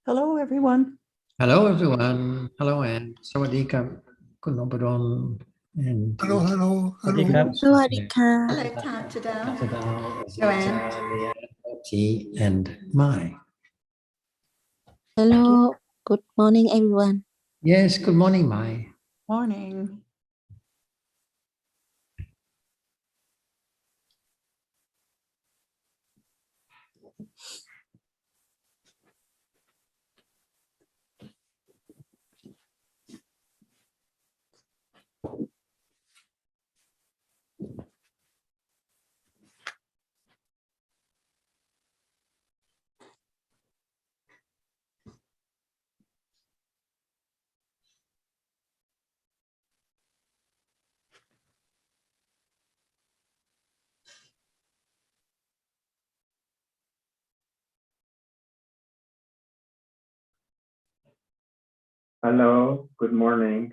Hello, everyone. Hello, everyone. Hello, and Sawadee Krab, Kun Noppadon, and Hello. Sawadee Krab. Sawadika. Hello, Tadao. Tadao, Joanne. Leanne, Oti, and Mai. Hello. Good morning, everyone. Yes, good morning, Mai. Morning. Hello, good morning.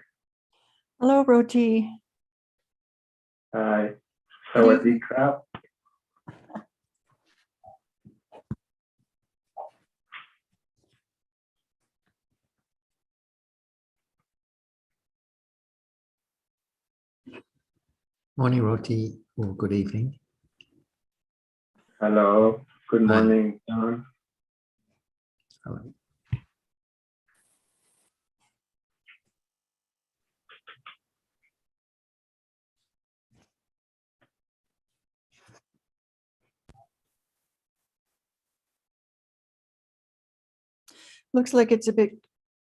Hello, Roti. Hi. Sawadee Krab. Morning, Roti, or good evening. Hello, good Hi. morning, John. Hello. Looks like it's a bit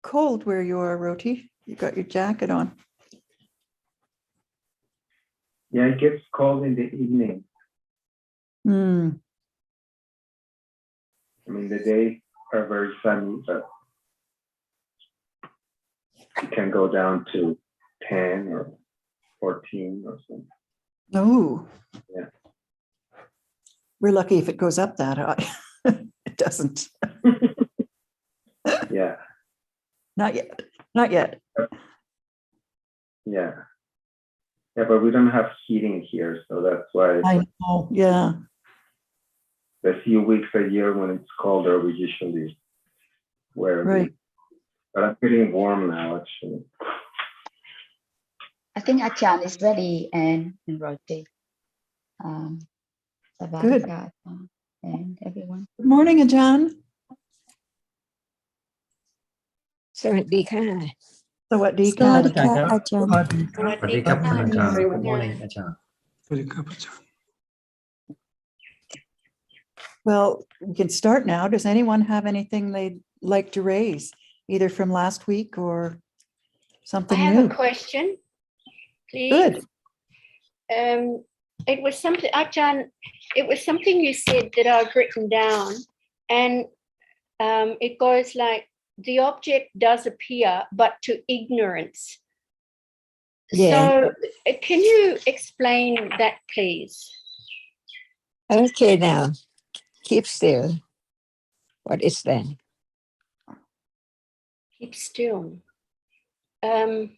cold where you are, Roti. You got your jacket on. Yeah, it gets cold in the evening. Hmm. I mean, the days are very sunny, but it can go down to 10 or 14 or something. Oh. Yeah. We're lucky if it goes up that high. It doesn't. Yeah, Not yet. Not yet. yeah. Yeah, but we don't have heating here, so that's why I know. Yeah. the few weeks a year when it's colder, we usually wear Right. these. But I'm getting warm now, actually. I think Achan is ready and Roti. Good. Sawadika and everyone. Good morning, Ajan. Sawadika. Sawadee Sawadika, Krab. Ajahn. Sawadee Krab, Ajahn. Good morning, Ajahn. Well, we can start now. Does anyone have anything they'd like to raise, either from last week or I something have new? a question, please. Good. It was something, Achan, it was something you said that I've written down, and it goes like, the object does appear, but to ignorance. Yeah. So can you explain that, please? Okay, now keep still. What is that? Keep still. There's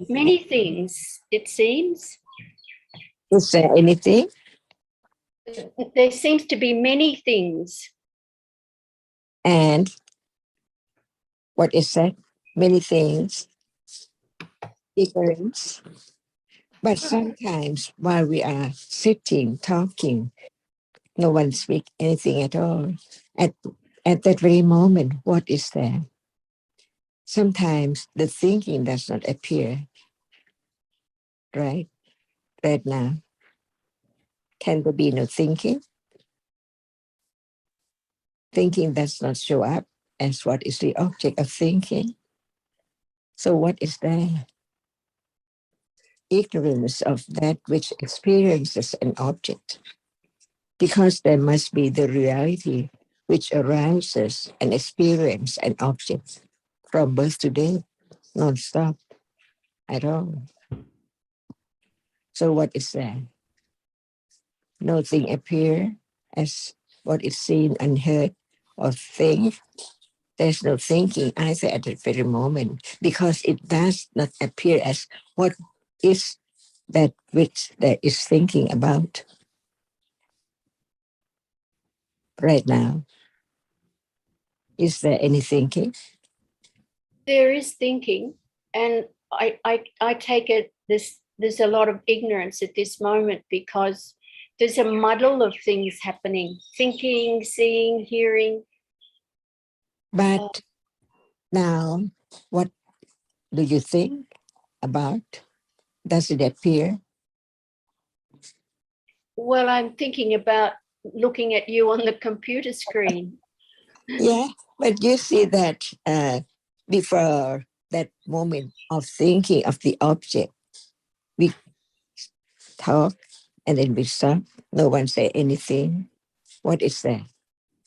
many things, it seems. Is there anything? There seems to be many things. And what is that? Many things. Ignorance. But sometimes while we are sitting, talking, no one speak anything at all. At that very moment, what is there? Sometimes the thinking does not appear, right? Right now. Can there be no thinking? Thinking does not show up as what is the object of thinking. So what is there? Ignorance of that which experiences an object. Because there must be the reality which arises and experience an object from birth to death, non-stop at all. So what is there? Nothing appear as what is seen and heard or think. There's no thinking either at that very moment because it does not appear as what is that which there is thinking about right now. Is there any thinking? There is thinking, and I take it there's a lot of ignorance at this moment because there's a muddle of things happening, thinking, seeing, hearing. But now, what do you think about? Does it appear? Well, I'm thinking about looking at you on the computer screen. Yeah, but you see that before that moment of thinking of the object, we talk and then we stop. No one say anything. What is that?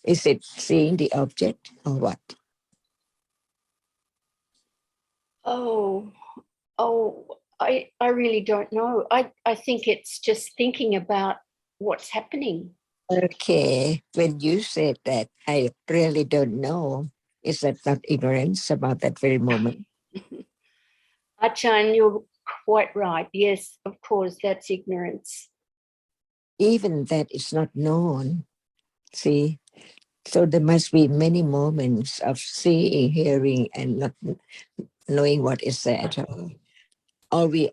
Is it seeing the object or what? Oh, I really don't know. I think it's just thinking about what's happening. Okay, when you said that, I really don't know. Is that not ignorance about that very moment? Achan, you're quite right. Yes, of course, that's ignorance. Even that is not known. See, so there must be many moments of seeing, hearing, and not knowing what is there at all. All we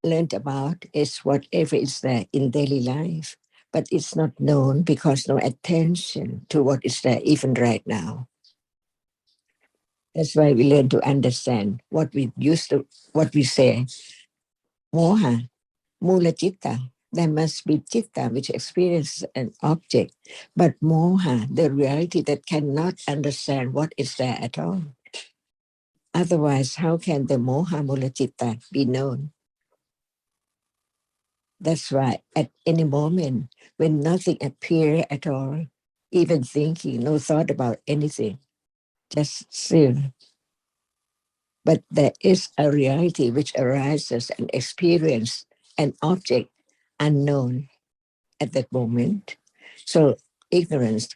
learned about is whatever is there in daily life, but it's not known because no attention to what is there even right now. That's why we learn to understand what we say, moha, mula citta. There must be citta, which experiences an object, but moha, the reality that cannot understand what is there at all. Otherwise, how can the moha mula citta be known? That's why at any moment, when nothing appears at all, even thinking, no thought about anything, just still. But there is a reality which arises and experience an object unknown at that moment. So ignorance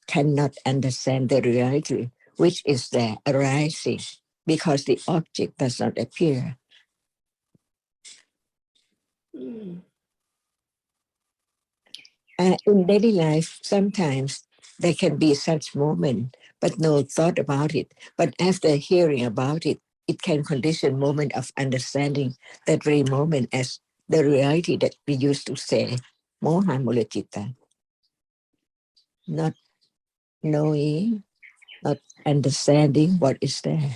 cannot understand the reality which is there arising because the object does not appear. Mm. In daily life, sometimes there can be such moment, but no thought about it. But after hearing about it, it can condition moment of understanding that very moment as the reality that we used to say, moha mula citta. Not knowing, not understanding what is there.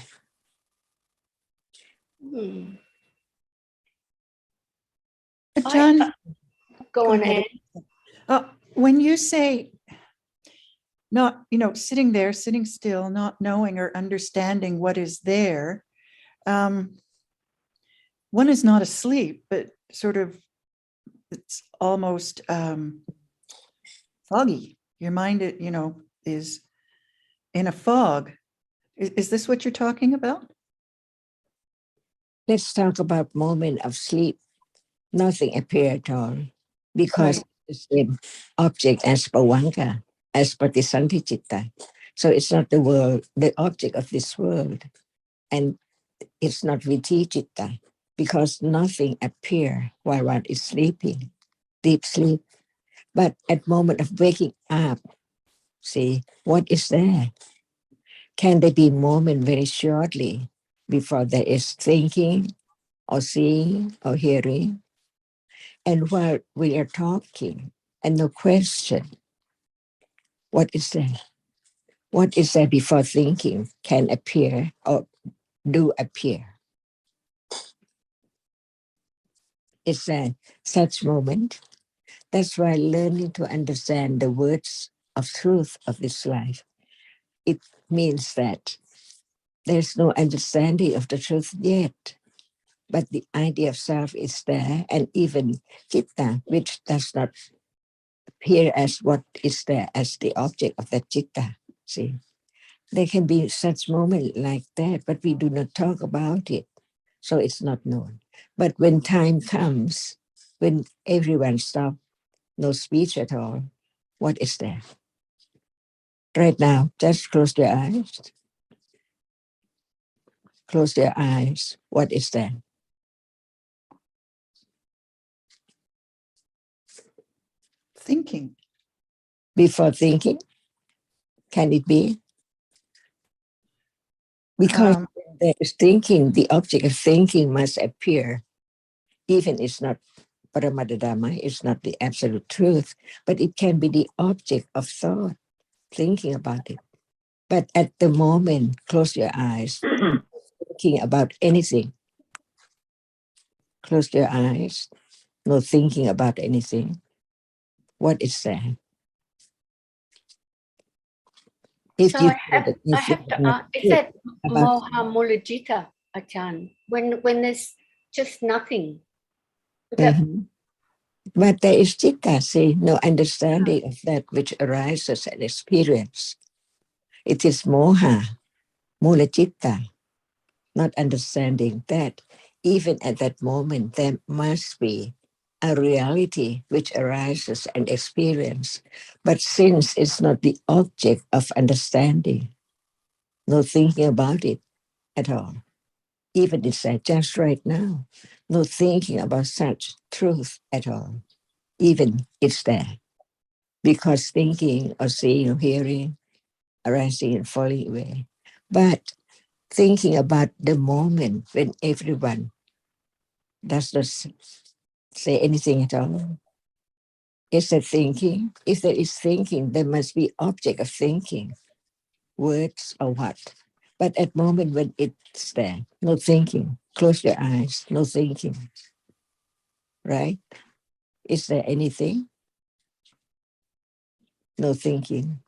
Mm. John, Go on, ahead. Anne. When you say not, sitting there, sitting still, not knowing or understanding what is there, one is not asleep, but sort of it's almost foggy. Your mind, is in a fog. Is this what you're talking about? Let's talk about moment of sleep. Nothing appear at all because it's the same object as bhavanka, as patisanti citta. So it's not the world, the object of this world. And it's not viti citta because nothing appear while one is sleeping, deep sleep. But at moment of waking up, see, what is there? Can there be moment very shortly before there is thinking or seeing or hearing? And while we are talking and no question, what is there? What is there before thinking can appear or do appear? Is there such moment? That's why learning to understand the words of truth of this life, it means that there's no understanding of the truth yet, but the idea of self is there, and even citta, which does not appear as what is there as the object of that citta. See, there can be such moment like that, but we do not talk about it, so it's not known. But when time comes, when everyone stops, no speech at all, what is there? Right now, just close your eyes. Close your eyes. What is there? Thinking. Before thinking, can it be? Because Um, when there is thinking, the object of thinking must appear, even it's not Dhamma, it's not the absolute truth, but it can be the object of thought, thinking about it. But at the moment, close your eyes, thinking about anything. Close your eyes, no thinking about anything. What is that? If So you I feel have that you I feel have to not is good that about, moha mulajita, Ajahn? When there's just nothing. That, Mhm. But there is citta, see, no understanding of that which arises and experience. It is moha, mula citta, not understanding that even at that moment there must be a reality which arises and experience. But since it's not the object of understanding, no thinking about it at all, even it's just right now, no thinking about such truth at all, even it's there. Because thinking or seeing or hearing, arising and falling away. But thinking about the moment when everyone does not say anything at all. Is there thinking? If there is thinking, there must be object of thinking, words or what. But at moment when it's there, no thinking, close your eyes, no thinking, right? Is there anything? No thinking.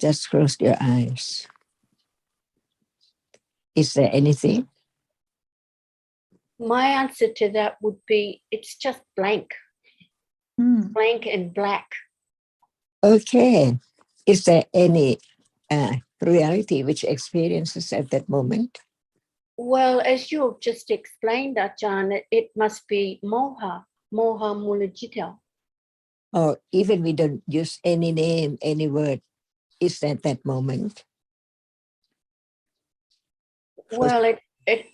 Just close your eyes. Is there anything? my answer to that would be it's just blank, blank and black. Okay. Is there any reality which experiences at that moment? Well, as you've just explained, Ajahn, it must be moha mulajita. Or even we don't use any name, any word, is at that moment? Well,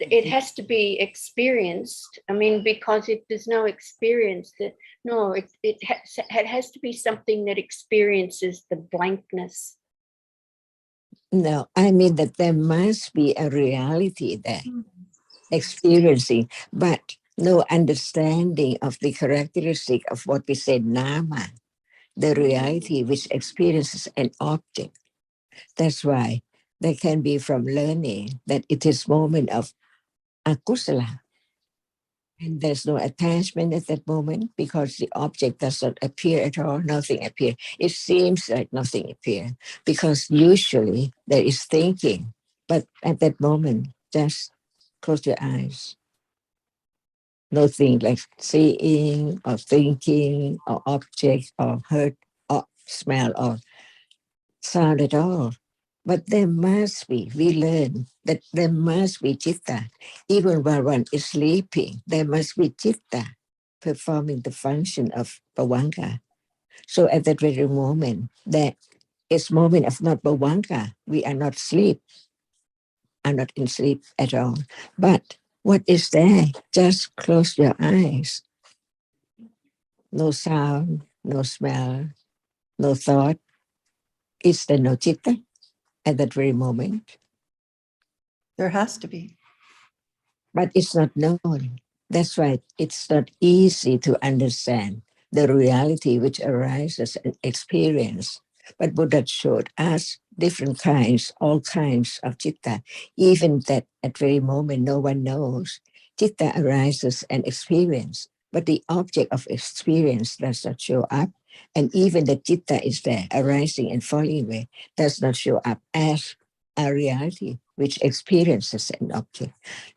it has to be experienced. I mean, because if there's no experience, that no, it has to be something that experiences the blankness. No, I mean that there must be a reality there, experiencing, but no understanding of the characteristic of what we say nama, the reality which experiences an object. That's why there can be from learning that it is moment of akusala. And there's no attachment at that moment because the object does not appear at all, nothing appears. It seems like nothing appears because usually there is thinking, but at that moment, just close your eyes. Nothing like seeing or thinking or object or hurt or smell or sound at all. But there must be, we learn that there must be citta. Even while one is sleeping, there must be citta performing the function of bhavanga. So at that very moment, there is moment of not bhavanga. We are not sleep, are not in sleep at all. But what is there? Just close your eyes. No sound, no smell, no thought. Is there no citta at that very moment? There has to be. But it's not known. That's why it's not easy to understand the reality which arises and experience. But Buddha showed us different kinds, all kinds of citta, even that at very moment no one knows. Citta arises and experience, but the object of experience does not show up. And even the citta is there, arising and falling away, does not show up as a reality which experiences an object.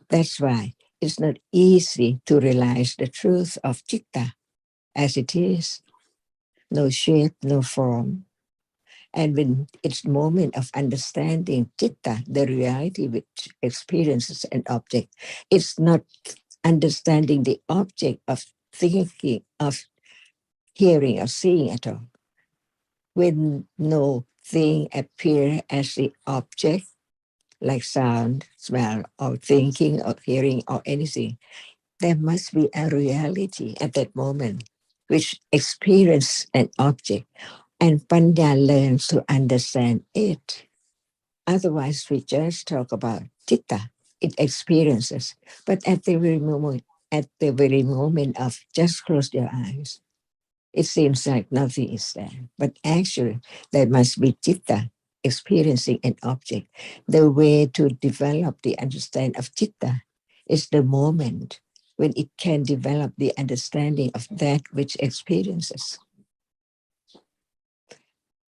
That's why it's not easy to realize the truth of citta as it is. No shape, no form. And when it's moment of understanding citta, the reality which experiences an object, it's not understanding the object of thinking, of hearing, or seeing at all. When no thing appears as the object, like sound, smell, or thinking, or hearing, or anything, there must be a reality at that moment which experience an object, and Panya learns to understand it. Otherwise, we just talk about citta, it experiences. But at the very moment of just close your eyes, it seems like nothing is there. But actually, there must be citta experiencing an object. The way to develop the understanding of citta is the moment when it can develop the understanding of that which experiences.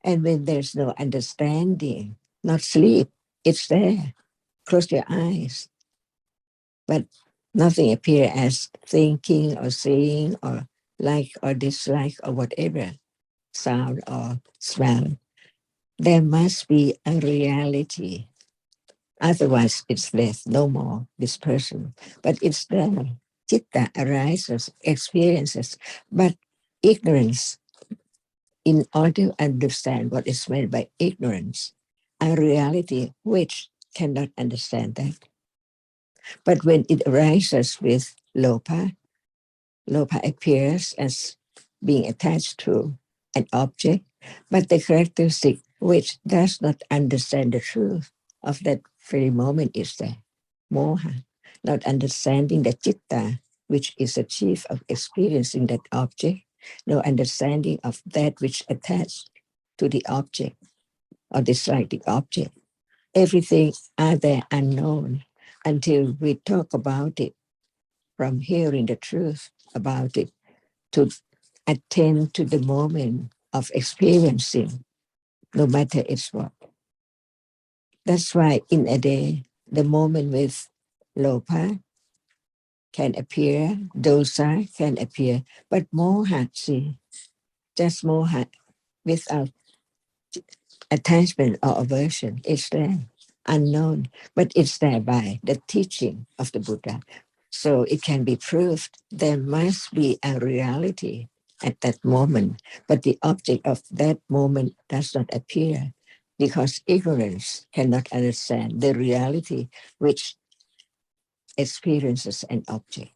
And when there's no understanding, not sleep, it's there. Close your eyes. But nothing appears as thinking or seeing or like or dislike or whatever, sound or smell. There must be a reality. Otherwise, it's death, no more, this person. But it's there. Citta arises, experiences, but ignorance, in order to understand what is meant by ignorance, a reality which cannot understand that. But when it arises with lopa, lopa appears as being attached to an object, but the characteristic which does not understand the truth of that very moment is the moha, not understanding the citta, which is the chief of experiencing that object, no understanding of that which attached to the object or dislike the object. Everything are there unknown until we talk about it from hearing the truth about it to attend to the moment of experiencing, no matter it's what. That's why in a day, the moment with lopa can appear, dosa can appear, but moha, see, just moha without attachment or aversion is there, unknown, but it's there by the teaching of the Buddha. So it can be proved there must be a reality at that moment, but the object of that moment does not appear because ignorance cannot understand the reality which experiences an object.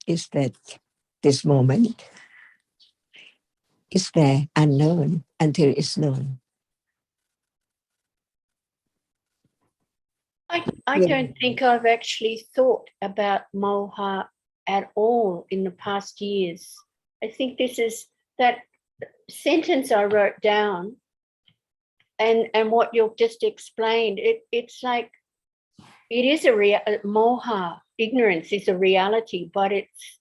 Is that this moment is there unknown until it's known. I Yeah. don't think I've actually thought about moha at all in the past years. I think this is that sentence I wrote down and what you've just explained. It's like it is moha, ignorance is a reality, but it's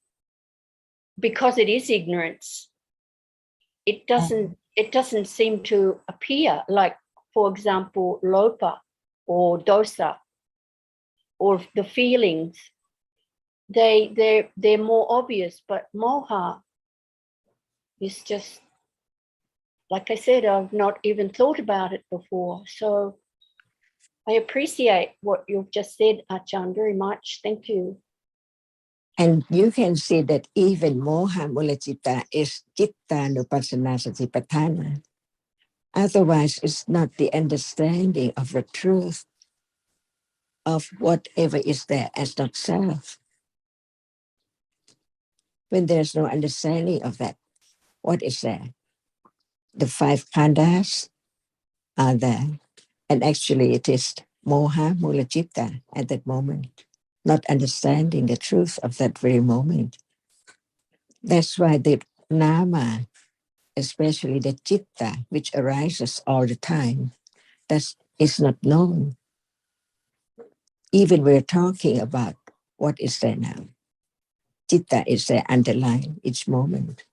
because it is ignorance, it doesn't seem to appear like, for example, lopa or dosa or the feelings. They're more obvious, but moha is just, like I said, I've not even thought about it before. So I appreciate what you've just said, Achan, very much. Thank you. And you can see that even moha mula citta is citta nupassana satipatthana. Otherwise, it's not the understanding of the truth of whatever is there as not self. When there's no understanding of that, what is there? The five khandhas are there. And actually it is moha mula citta at that moment, not understanding the truth of that very moment. That's why the nama, especially the citta, which arises all the time, that is not known. Even we're talking about what is there now. Citta is there underlying each moment.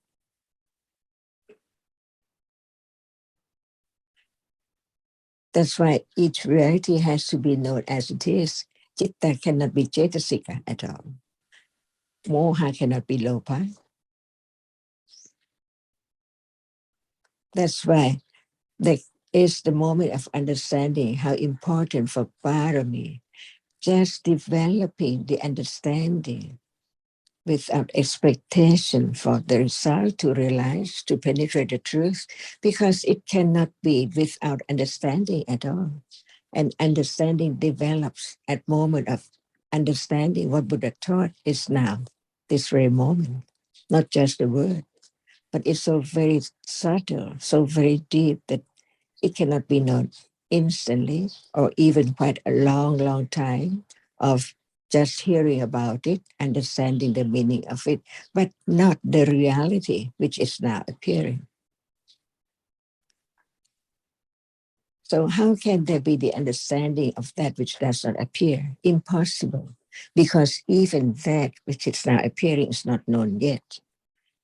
That's why each reality has to be known as it is. Citta cannot be cetasika at all. Moha cannot be lopa. That's why there is the moment of understanding how important for parami, just developing the understanding without expectation for the result to realize, to penetrate the truth, because it cannot be without understanding at all. And understanding develops at moment of understanding what Buddha taught is now, this very moment, not just the word, but it's so very subtle, so very deep that it cannot be known instantly or even quite a long, long time of just hearing about it, understanding the meaning of it, but not the reality which is now appearing. So how can there be the understanding of that which does not appear? Impossible, because even that which is now appearing is not known yet.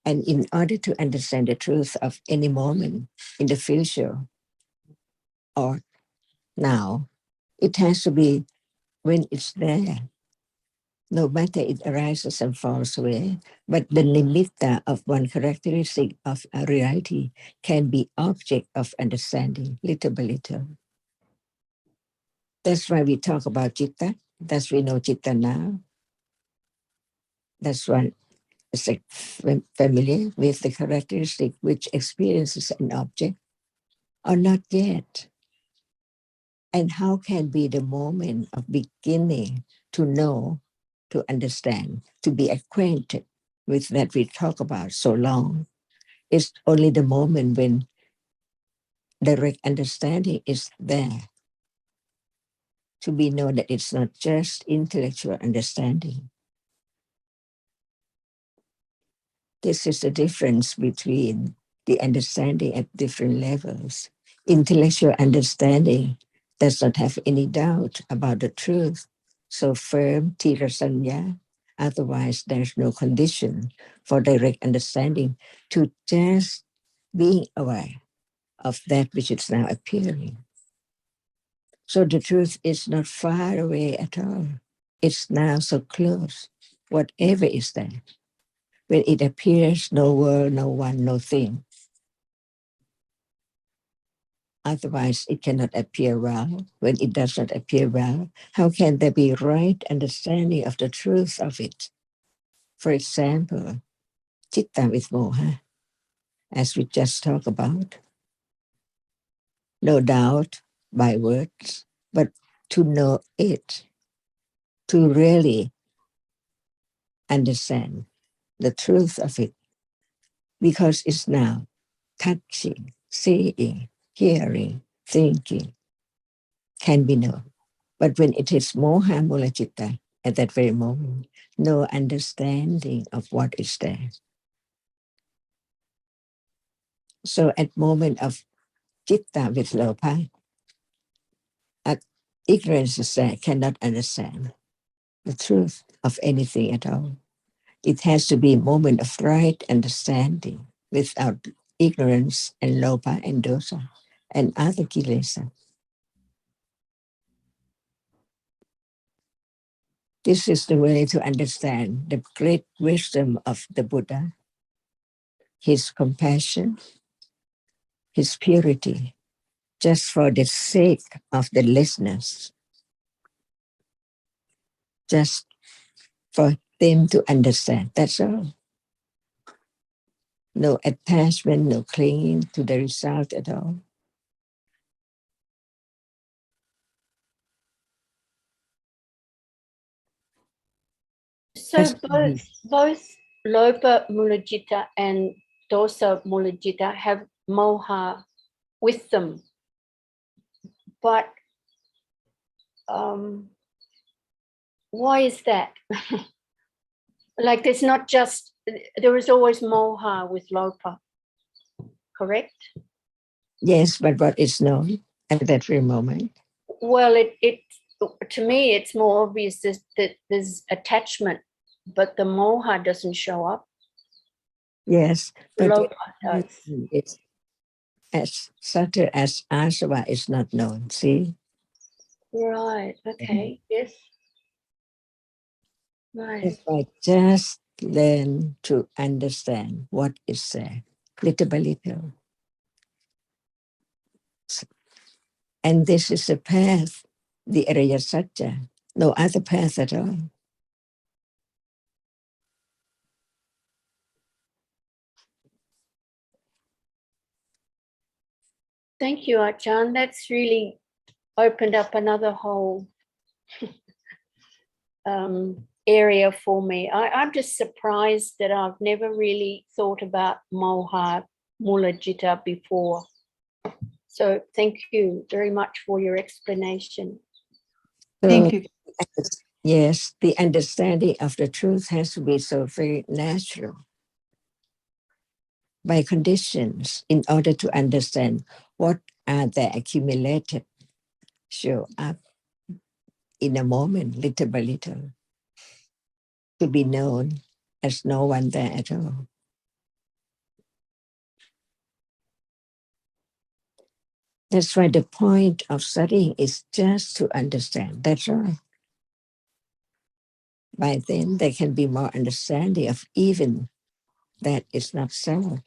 And in order to understand the truth of any moment in the future or now, it has to be when it's there. No matter it arises and falls away, but the nimitta of one characteristic of a reality can be object of understanding little by little. That's why we talk about citta. That's we know citta now. That's one is like familiar with the characteristic which experiences an object or not yet. And how can be the moment of beginning to know, to understand, to be acquainted with that we talk about so long? It's only the moment when direct understanding is there to be known that it's not just intellectual understanding. This is the difference between the understanding at different levels. Intellectual understanding does not have any doubt about the truth. So firm, tirasanya, otherwise there's no condition for direct understanding to just being aware of that which is now appearing. So the truth is not far away at all. It's now so close, whatever is there. When it appears, no world, no one, no thing. Otherwise, it cannot appear well. When it does not appear well, how can there be right understanding of the truth of it? For example, citta with moha, as we just talked about. No doubt by words, but to know it, to really understand the truth of it, because it's now touching, seeing, hearing, thinking, can be known. But when it is moha mula citta, at that very moment, no understanding of what is there. So at moment of citta with lopa, ignorance is there, cannot understand the truth of anything at all. It has to be a moment of right understanding without ignorance and lopa and dosa and other kilesa. This is the way to understand the great wisdom of the Buddha, his compassion, his purity, just for the sake of the listeners, just for them to understand. That's all. No attachment, no clinging to the result at all. So That's both lopa mulajita and dosa mulajita have moha with them, but why is that? Like there's not just, there is always moha with lopa, correct? yes, but what is known at that very moment? Well, it to me it's more obvious that there's attachment, but the moha doesn't show up. Yes, but Lopa does. it's as subtle as asava is not known. See? Right. Okay. Yes. Right. If I just learn to understand what is there, little by little. And this is the path, the Arya Satya, no other path at all. Thank you, Achan. That's really opened up another whole area for me. I'm just surprised that I've never really thought about moha mula jitta before. So thank you very much for your explanation. Thank you. Yes, the understanding of the truth has to be so very natural by conditions in order to understand what are the accumulated show up in a moment, little by little, to be known as no one there at all. That's why the point of studying is just to understand. That's right. By then, there can be more understanding of even that is not so.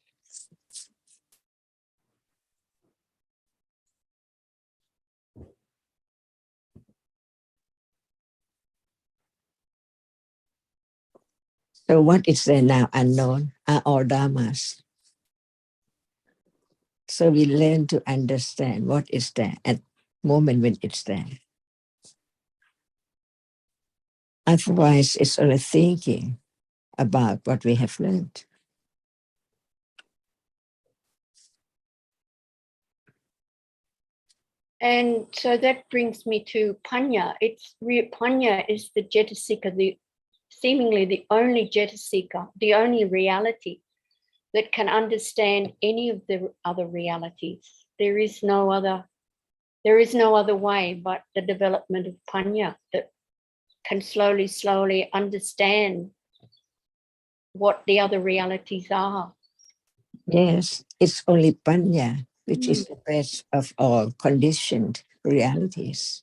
So what is there now unknown are all dhammas. So we learn to understand what is there at the moment when it's there. Otherwise, it's only thinking about what we have learned. And so that brings me to panya. Panya is the jetasika, seemingly the only jetasika, the only reality that can understand any of the other realities. There is no other way but the development of panya that can slowly understand what the other realities are. Yes, it's only panya, which is the best of all conditioned realities.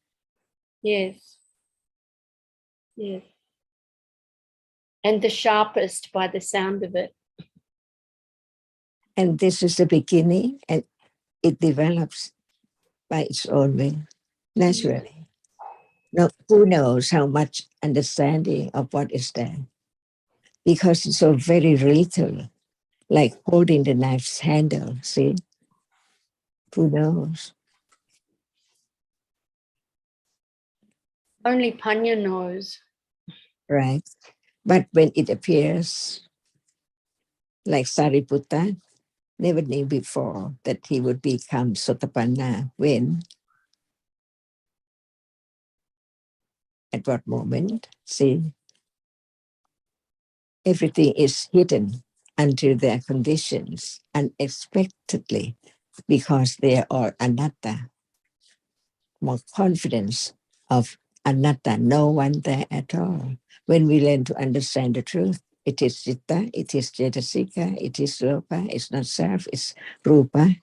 Yes. Yes. And the sharpest by the sound of it. And this is the beginning, and it develops by its own way, naturally. No, who knows how much understanding of what is there? Because it's so very little, like holding the knife's handle, see? Who knows? Only panya knows. Right? But when it appears, like Sariputta never knew before that he would become Sotapanna. When? At what moment? See? Everything is hidden until there are conditions unexpectedly because they are anatta. More confidence of anatta, no one there at all. When we learn to understand the truth, it is citta, it is cetasika, it is lopa, it's not self, it's rupa.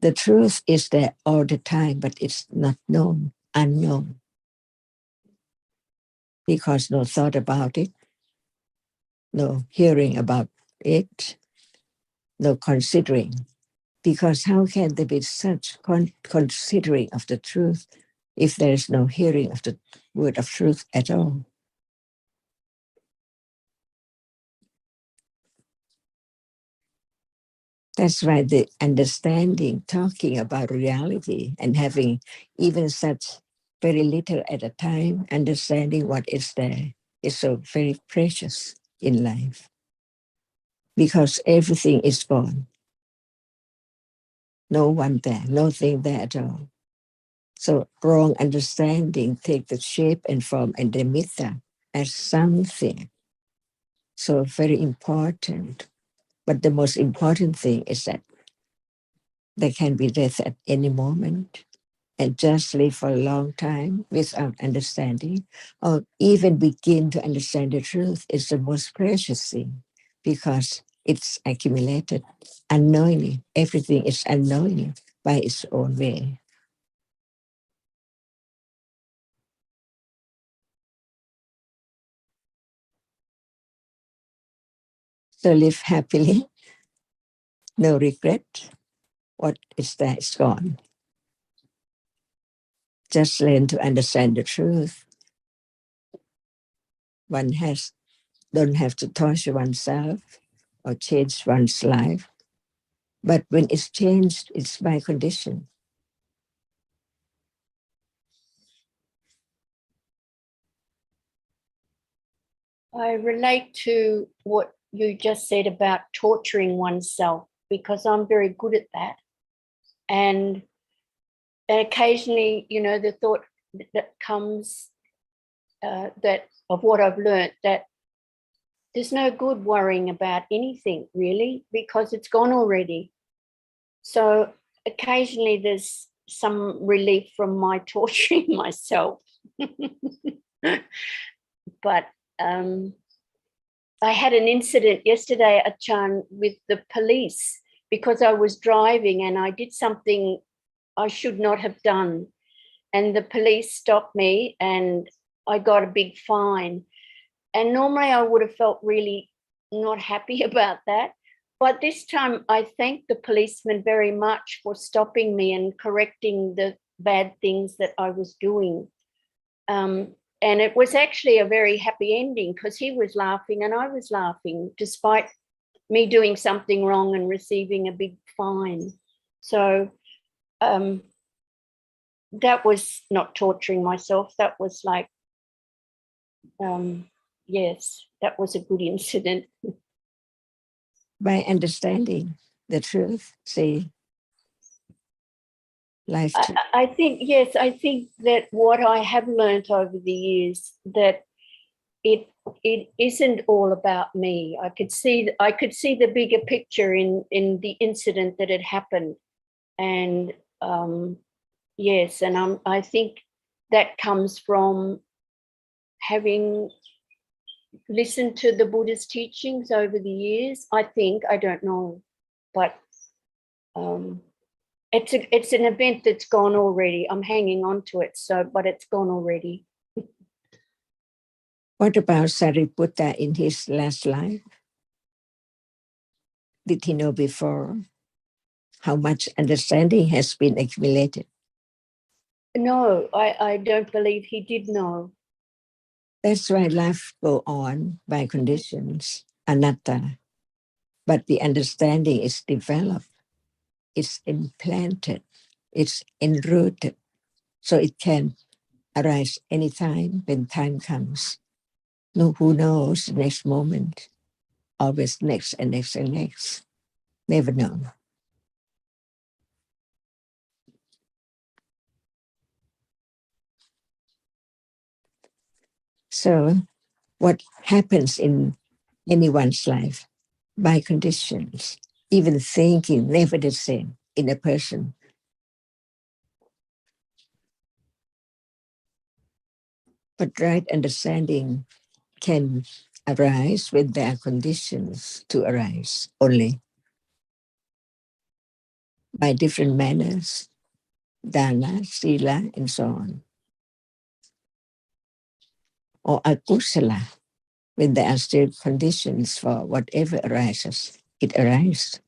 The truth is there all the time, but it's not known, unknown. Because no thought about it, no hearing about it, no considering. Because how can there be such considering of the truth if there is no hearing of the word of truth at all? That's why the understanding, talking about reality and having even such very little at a time, understanding what is there is so very precious in life. Because everything is gone. No one there, nothing there at all. So wrong understanding take the shape and form and the mitta as something. So very important. But the most important thing is that there can be death at any moment, and just live for a long time without understanding, or even begin to understand the truth is the most precious thing because it's accumulated unknowingly. Everything is unknowingly by its own way. So live happily, no regret. What is there is gone. Just learn to understand the truth. One don't have to torture oneself or change one's life. But when it's changed, it's by condition. I relate to what you just said about torturing oneself, because I'm very good at that. And occasionally, you know, the thought that comes that of what I've learned, that there's no good worrying about anything really, because it's gone already. So occasionally there's some relief from my torturing myself. But I had an incident yesterday, Achan, with the police, because I was driving and I did something I should not have done. And the police stopped me and I got a big fine. And normally I would have felt really not happy about that. But this time I thanked the policeman very much for stopping me and correcting the bad things that I was doing. And it was actually a very happy ending, because he was laughing and I was laughing, despite me doing something wrong and receiving a big fine. So that was not torturing myself. That was like, yes, that was a good incident. By understanding the truth, see, life truth. I think, yes, I think that what I have learned over the years, that it isn't all about me. I could see the bigger picture in the incident that had happened. And yes, and I think that comes from having listened to the Buddha's teachings over the years. I think, I don't know, but it's an event that's gone already. I'm hanging on to it, but it's gone already. What about Sariputta in his last life? Did he know before how much understanding has been accumulated? No, I don't believe he did know. That's why life go on by conditions, anatta. But the understanding is developed, it's implanted, it's enrooted, so it can arise anytime when time comes. No, who knows the next moment? Always next and next and next. Never know. So what happens in anyone's life by conditions, even thinking, never the same in a person. But right understanding can arise when there are conditions to arise only by different manners, dana, sila, and so on. Or akusala, when there are still conditions for whatever arises, it arises.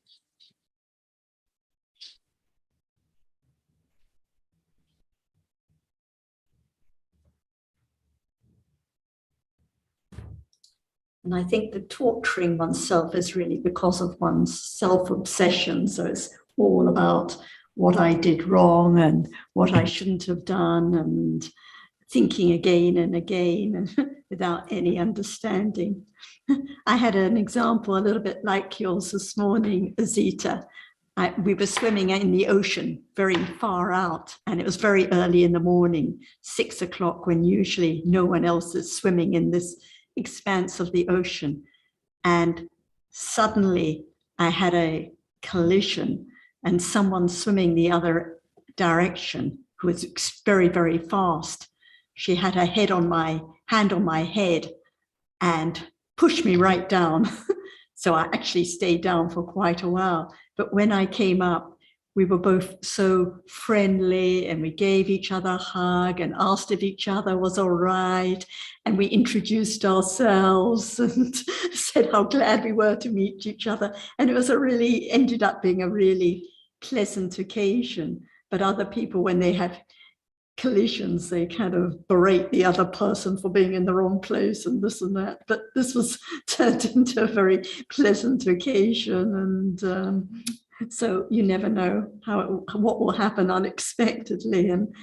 And I think that torturing oneself is really because of one's self-obsession. So it's all about what I did wrong and what I shouldn't have done, and thinking again and again and without any understanding. I had an example a little bit like yours this morning, Azita. We were swimming in the ocean very far out, and it was very early in the morning, 6 o'clock, when usually no one else is swimming in this expanse of the ocean. And suddenly I had a collision, and someone swimming the other direction who was very, very fast. She had her hand on my head and pushed me right down. So I actually stayed down for quite a while. But when I came up, we were both so friendly, and we gave each other a hug and asked if each other was all right. And we introduced ourselves and said how glad we were to meet each other. And it was ended up being a really pleasant occasion. But other people, when they have collisions, they kind of berate the other person for being in the wrong place and this and that. But this was turned into a very pleasant occasion, and so you never know what will happen unexpectedly. And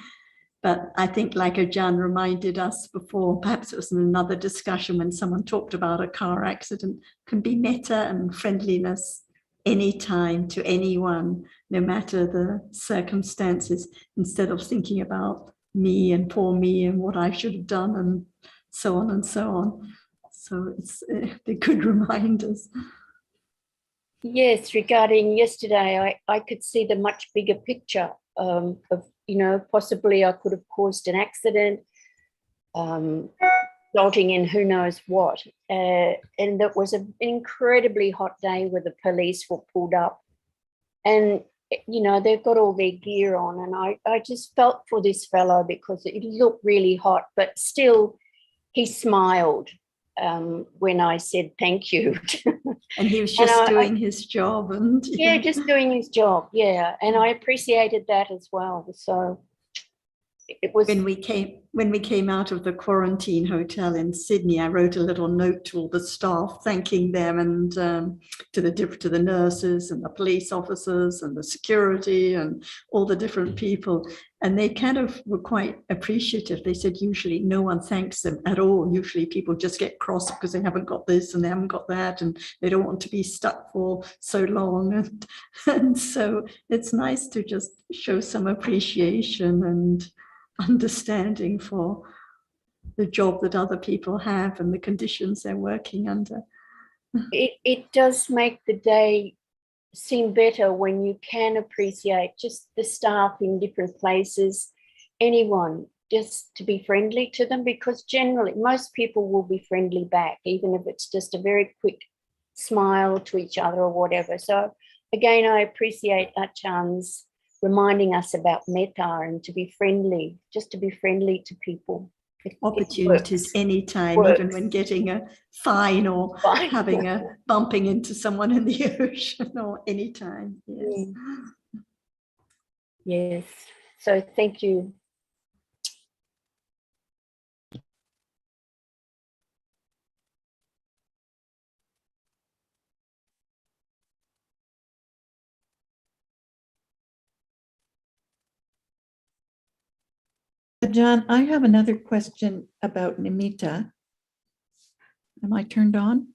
But I think, like Ajahn reminded us before, perhaps it was in another discussion when someone talked about a car accident, can be metta and friendliness anytime to anyone, no matter the circumstances, instead of thinking about me and poor me and what I should have done and so on and so on. So it's they're good reminders. Yes, regarding yesterday, I could see the much bigger picture of, possibly I could have caused an accident, resulting in who knows what. And that was an incredibly hot day where the police were pulled up. And, they've got all their gear on. And I just felt for this fellow because it looked really hot, but still he smiled when I said thank you. And he was just doing his job. And yeah, just doing his job. Yeah. And I appreciated that as well. So it was when we came out of the quarantine hotel in Sydney, I wrote a little note to all the staff thanking them, and to the nurses and the police officers and the security and all the different people. And they kind of were quite appreciative. They said usually no one thanks them at all. Usually people just get cross because they haven't got this and they haven't got that and they don't want to be stuck for so long. And so it's nice to just show some appreciation and understanding for the job that other people have and the conditions they're working under. It does make the day seem better when you can appreciate just the staff in different places, anyone, just to be friendly to them, because generally most people will be friendly back, even if it's just a very quick smile to each other or whatever. So again, I appreciate Achan's reminding us about metta and to be friendly, just to be friendly to people. Opportunities anytime, even when getting a fine or having a bumping into someone in the ocean or anytime. Yes. Yes. So thank you. John, I have another question about nimitta. Am I turned on?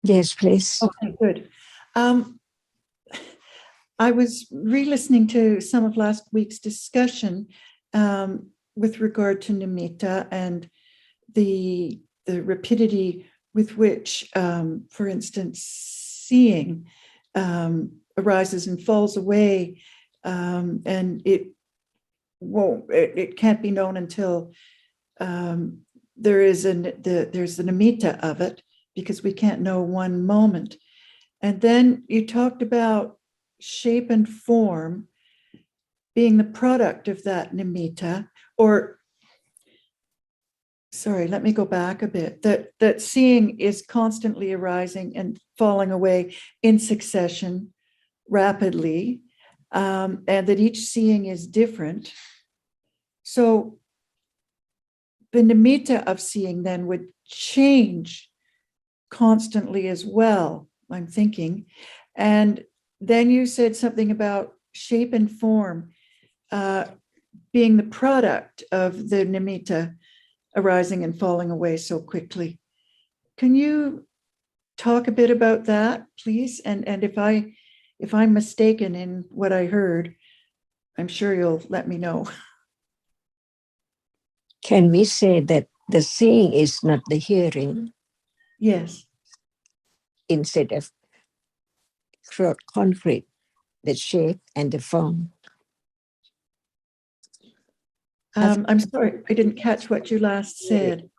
Yes, please. Okay, good. I was re-listening to some of last week's discussion with regard to nimitta and the rapidity with which, for instance, seeing arises and falls away, and it can't be known until there's the nimitta of it, because we can't know one moment. And then you talked about shape and form being the product of that nimitta, or sorry, let me go back a bit, that seeing is constantly arising and falling away in succession rapidly, and that each seeing is different. So the nimitta of seeing then would change constantly as well, I'm thinking. And then you said something about shape and form being the product of the nimitta arising and falling away so quickly. Can you talk a bit about that, please? And if I'm mistaken in what I heard, I'm sure you'll let me know. Can we say that the seeing is not the hearing? Yes. Instead of concrete, the shape and the form. I'm sorry, I didn't catch what you last said.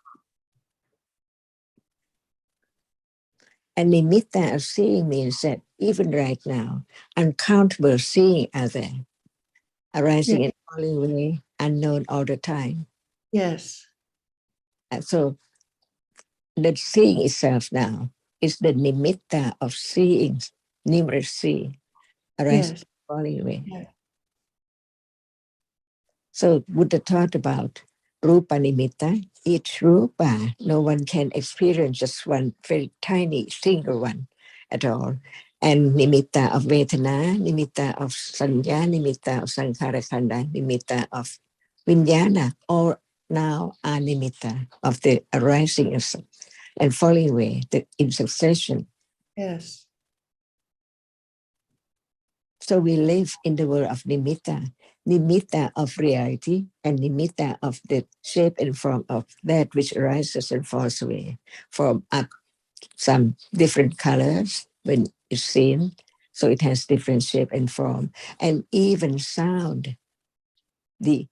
And nimitta of seeing means that even right now, uncountable seeing are there, arising and falling away, unknown all the time. Yes. And so the seeing itself now is the nimitta of seeing, numerous seeing, arising and falling away. Yeah. So Buddha taught about rupa nimitta. Each rupa, no one can experience just one very tiny single one at all. and nimitta of vedana, nimitta of sanya, nimitta of sankhara khanda, nimitta of vijnana, all now are nimitta of the arising and falling away in succession. Yes. So we live in the world of nimitta, nimitta of reality, and nimitta of the shape and form of that which arises and falls away, from up some different colors when it's seen. So it has different shape and form, and even sound. The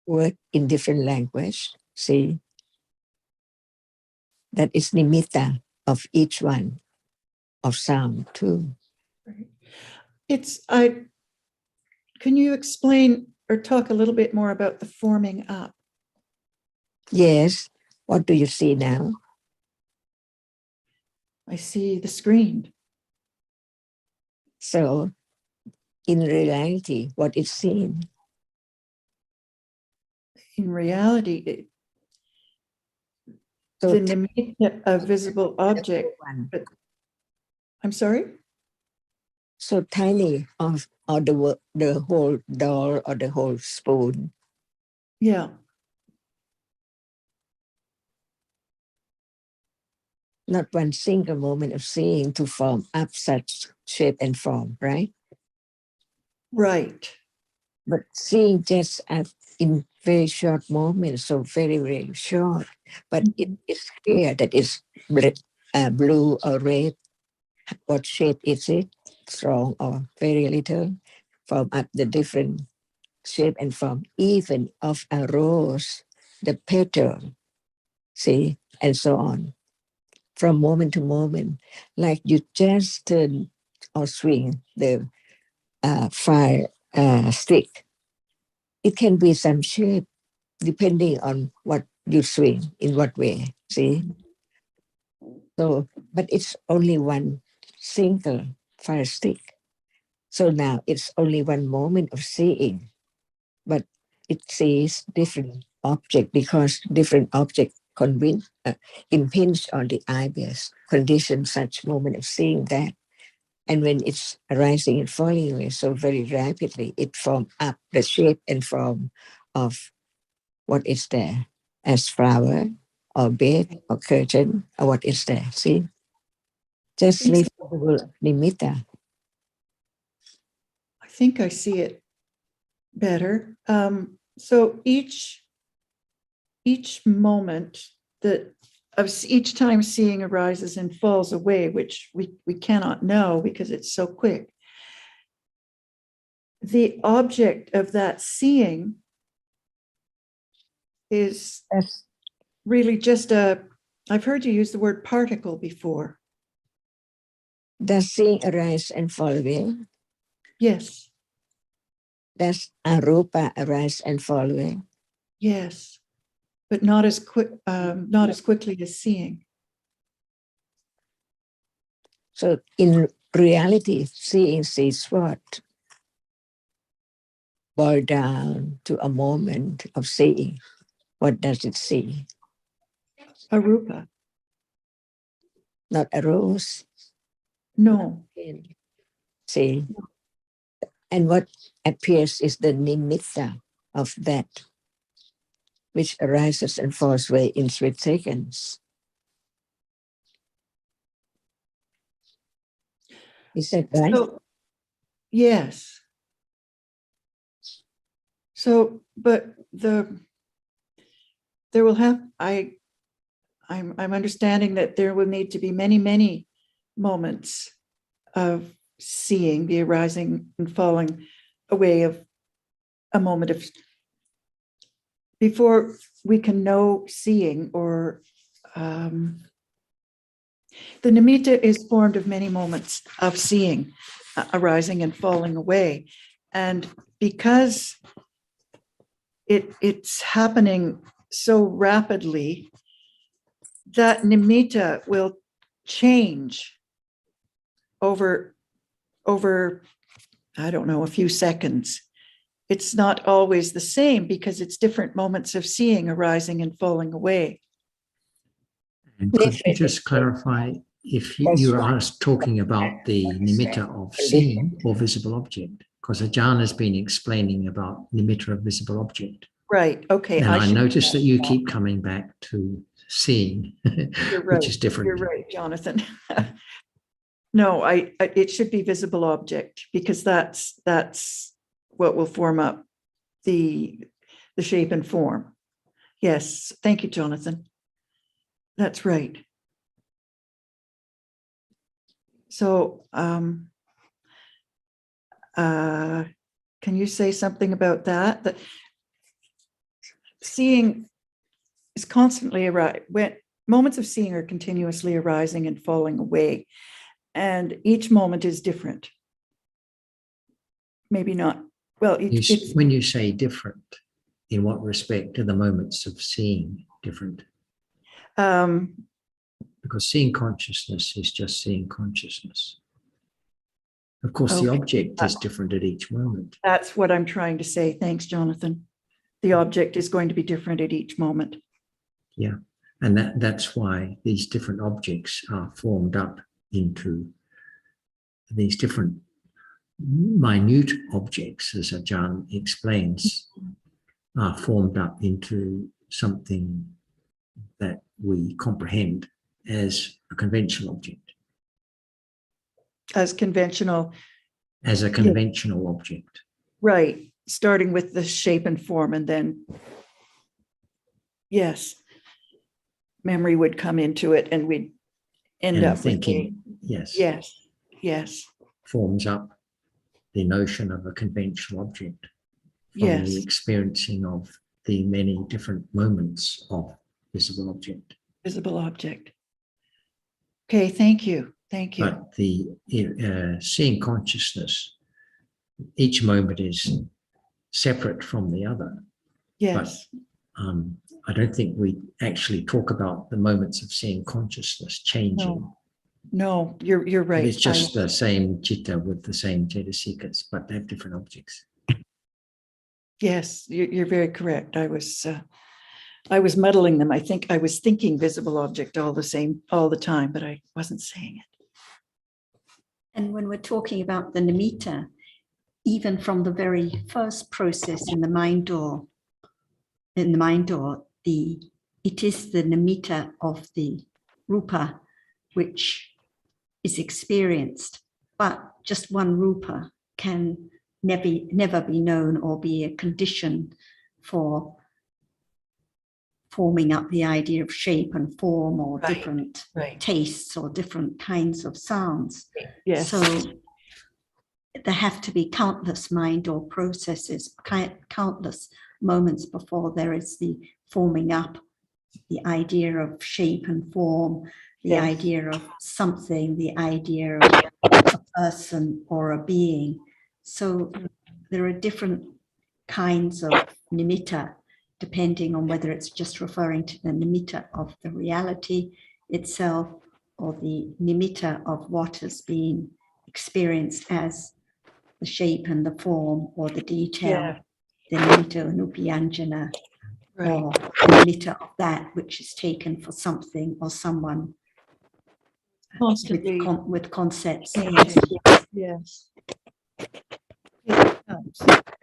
word in different language, see, that is nimitta of each one of sound too. Can you explain or talk a little bit more about the forming up? Yes. What do you see now? I see the screen. So in reality, what is seen? In reality, So the nimitta, a visible object. But I'm sorry? so tiny or the whole doll or the whole spoon. Yeah. Not one single moment of seeing to form up such shape and form, right? Right. But seeing just in very short moments, so very, very short, but it is clear that it's blue or red. What shape is it? Strong or very little? Form up the different shape and form, even of a rose, the petal, see, and so on. From moment to moment, like you just turn or swing the fire stick. It can be some shape depending on what you swing, in what way, see? So, but it's only one single fire stick. So now it's only one moment of seeing, but it sees different object because different object impinge on the IBS, condition such moment of seeing that. And when it's arising and falling away so very rapidly, it forms up the shape and form of what is there as flower or bed or curtain or what is there. See? Just live in the world of nimitta. I think I see it better. So each moment that of each time seeing arises and falls away, which we cannot know because it's so quick. The object of that seeing is That's, really just I've heard you use the word particle before. does seeing arise and fall away? Yes. Does arupa arise and fall away? Yes. But not as quickly as seeing. So in reality, seeing sees what? Boil down to a moment of seeing. What does it see? Arupa. Not a rose. No. See? And what appears is the nimitta of that which arises and falls away in split seconds. Is that right? So, yes. So, but there will have I'm understanding that there will need to be many moments of seeing the arising and falling away of a moment of before we can know seeing or the nimitta is formed of many moments of seeing arising and falling away. And because it's happening so rapidly, that nimitta will change over I don't know, a few seconds. It's not always the same because it's different moments of seeing arising and falling away. And could you just clarify, if That's you right. are talking about the nimitta of seeing or visible object, because Ajahn has been explaining about nimitta of visible object. Right. Okay. And I should- notice that you keep coming back to seeing, You're right. which is different. You're right, Jonathan. No, it should be visible object, because that's what will form up the shape and form. Yes. Thank you, Jonathan. That's right. So, can you say something about that? That seeing is constantly arising. When moments of seeing are continuously arising and falling away, and each moment is different. Maybe not. Well, it's When you say different, in what respect are the moments of seeing different? Because seeing consciousness is just seeing consciousness. Of course, the Okay. object is different at each moment. That's what I'm trying to say. Thanks, Jonathan. The object is going to be different at each moment. Yeah. And that's why these different objects are formed up into these different minute objects, as Ajahn explains, are formed up into something that we comprehend as a conventional object. As conventional, As a conventional object. right, starting with the shape and form, and then, yes, memory would come into it, and we'd end And up with thinking, yes, yes, forms up the notion of a conventional object from yes. the experiencing of the many different moments of visible object. Visible object. Okay, thank you. Thank you. But the seeing consciousness, each moment is separate from the other. Yes, I don't think we actually talk about the moments of seeing consciousness changing. no, you're right. It's just the same citta with the same cetasikas, but they have different objects. Yes, you're very correct. I was muddling them. I think I was thinking visible object all the time, but I wasn't saying it. And when we're talking about the nimitta, even from the very first process in the mind door, it is the nimitta of the rupa which is experienced, but just one rupa can never be known or be a condition for forming up the idea of shape and form, or Right, different right. tastes or different kinds of sounds. Yes. So there have to be countless mind or processes, countless moments before there is the forming up, the idea of shape and form, the Yes. idea of something, the idea of a person or a being. So there are different kinds of nimitta, depending on whether it's just referring to the nimitta of the reality itself, or the nimitta of what has been experienced as the shape and the form, or the detail, Yeah. the nimitta anupayanjana, Right. or the nimitta of that which is taken for something or someone Constantly with concepts. changing. Yes.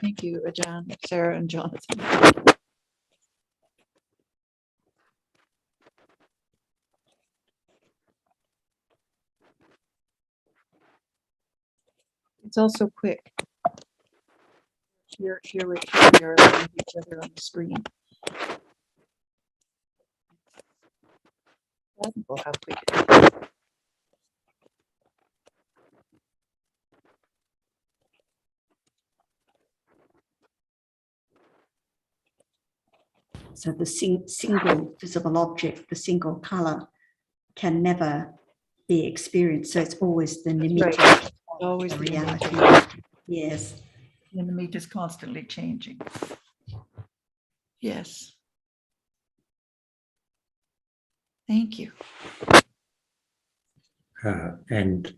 Thank you, Ajahn, Sarah, and Jonathan. It's also quick. Here we are around each other on the screen. Incredible how quick it is. So the single visible object, the single color, can never be experienced. So it's always the nimitta, Right. Always the the reality. reality. Yes. And the meat is constantly changing. Yes. Thank you. And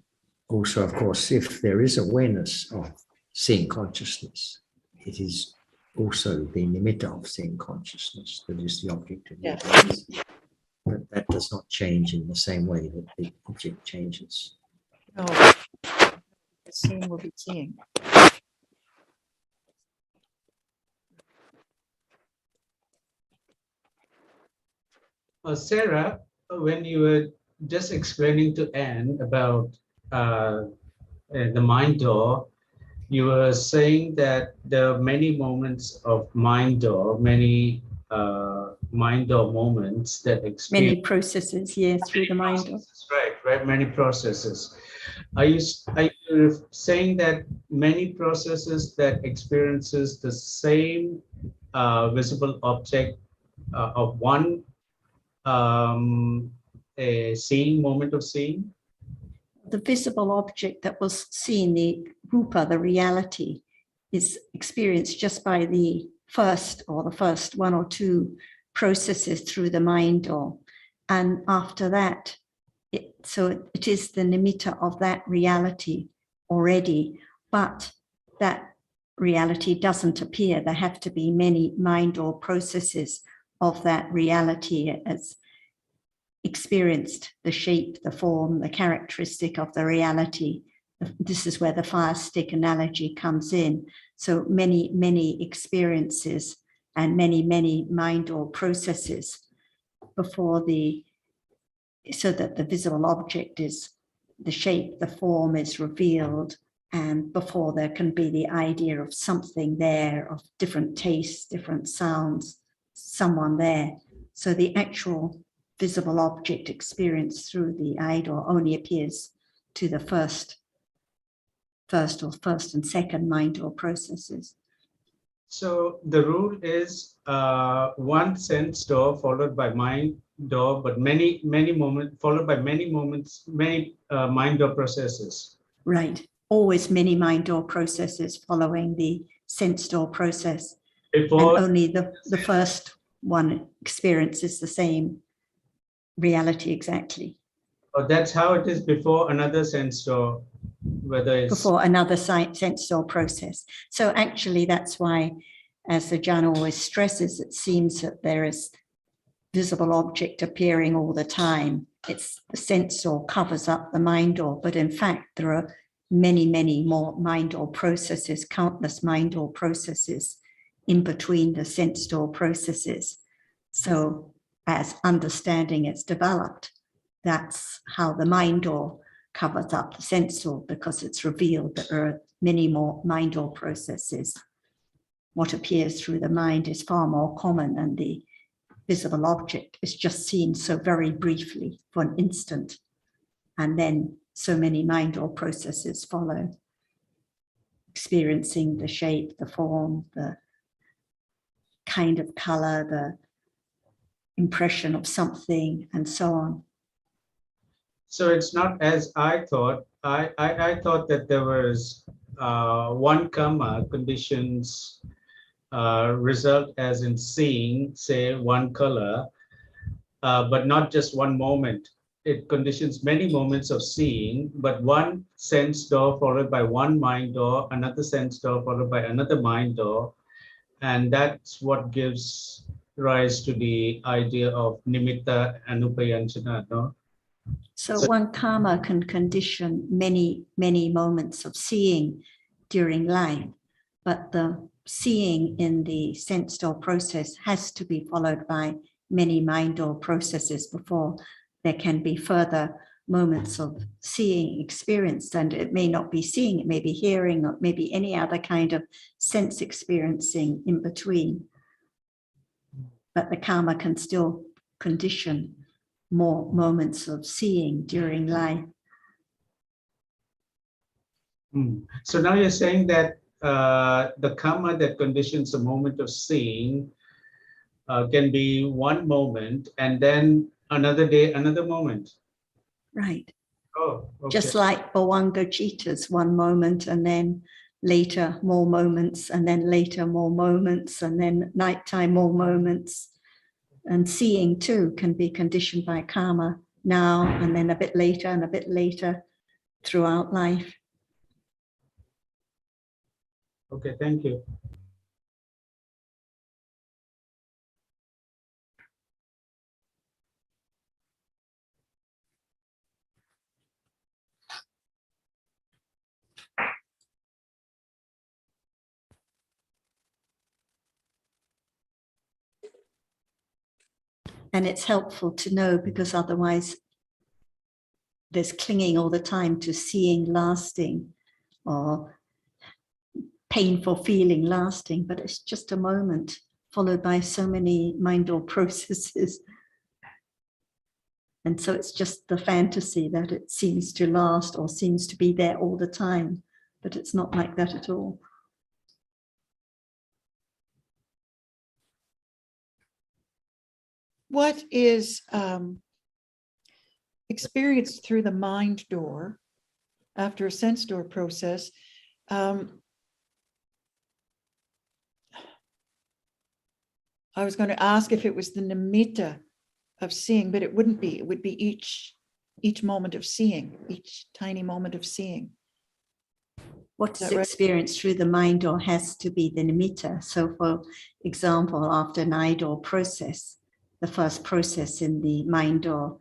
also, of course, if there is awareness of seeing consciousness, it is also the nimitta of seeing consciousness that is the object of the Yes. awareness. but that does not change in the same way that the object changes. No, seeing will be seeing. Sarah, when you were just explaining to Anne about the mind door, you were saying that there are many moments of mind door, many mind door moments that experience Many processes, through the mind. right, many processes. Are you saying that many processes that experiences the same visible object of one a seeing moment of seeing? The visible object that was seen, the rupa, the reality, is experienced just by the first one or two processes through the mind door. And after that, so it is the nimitta of that reality already, but that reality doesn't appear. There have to be many mind door processes of that reality as experienced, the shape, the form, the characteristic of the reality. This is where the fire stick analogy comes in. So many experiences and many mind or processes before so that the visible object is the shape, the form is revealed, and before there can be the idea of something there, of different tastes, different sounds, someone there. So the actual visible object experience through the eye door only appears to the first and second mind door processes. So the rule is one sense door followed by mind door, but many moments followed by many moments, many mind door processes. Right. Always many mind door processes following the sense door process. Before, and only the first one experiences the same reality exactly. oh, that's how it is before another sense door, whether it's Before another sense door process. So actually that's why, as the Ajahn always stresses, it seems that there is visible object appearing all the time. It's the sense door covers up the mind door, but in fact there are many more mind door processes, countless mind door processes in between the sense door processes. So as understanding is developed, that's how the mind door covers up the sense door, because it's revealed that there are many more mind door processes. What appears through the mind is far more common, and the visible object is just seen so very briefly for an instant, and then so many mind door processes follow, experiencing the shape, the form, the kind of color, the impression of something, and so on. so it's not as I thought. I thought that there was one karma conditions result as in seeing, say, one color, but not just one moment. It conditions many moments of seeing, but one sense door followed by one mind door, another sense door followed by another mind door. And that's what gives rise to the idea of nimitta anupayanjana, no? So one karma can condition many moments of seeing during life, but the seeing in the sense door process has to be followed by many mind door processes before there can be further moments of seeing experienced. And it may not be seeing, it may be hearing, or maybe any other kind of sense experiencing in between. But the karma can still condition more moments of seeing during life. So now you're saying that the karma that conditions a moment of seeing can be one moment, and then another day, another moment. Right. Oh, okay. Just like Bhavanga Chitas, one moment, and then later more moments, and then later more moments, and then nighttime more moments. And seeing too can be conditioned by karma now, and then a bit later and a bit later throughout life. Okay, thank you. And it's helpful to know, because otherwise there's clinging all the time to seeing lasting or painful feeling lasting, but it's just a moment followed by so many mindful processes. And so it's just the fantasy that it seems to last or seems to be there all the time, but it's not like that at all. What is experienced through the mind door after a sense door process? I was going to ask if it was the nimitta of seeing, but it wouldn't be. It would be each moment of seeing, each tiny moment of seeing. What is right? experienced through the mind door has to be the nimitta. So for example, after an eye door process, the first process in the mind door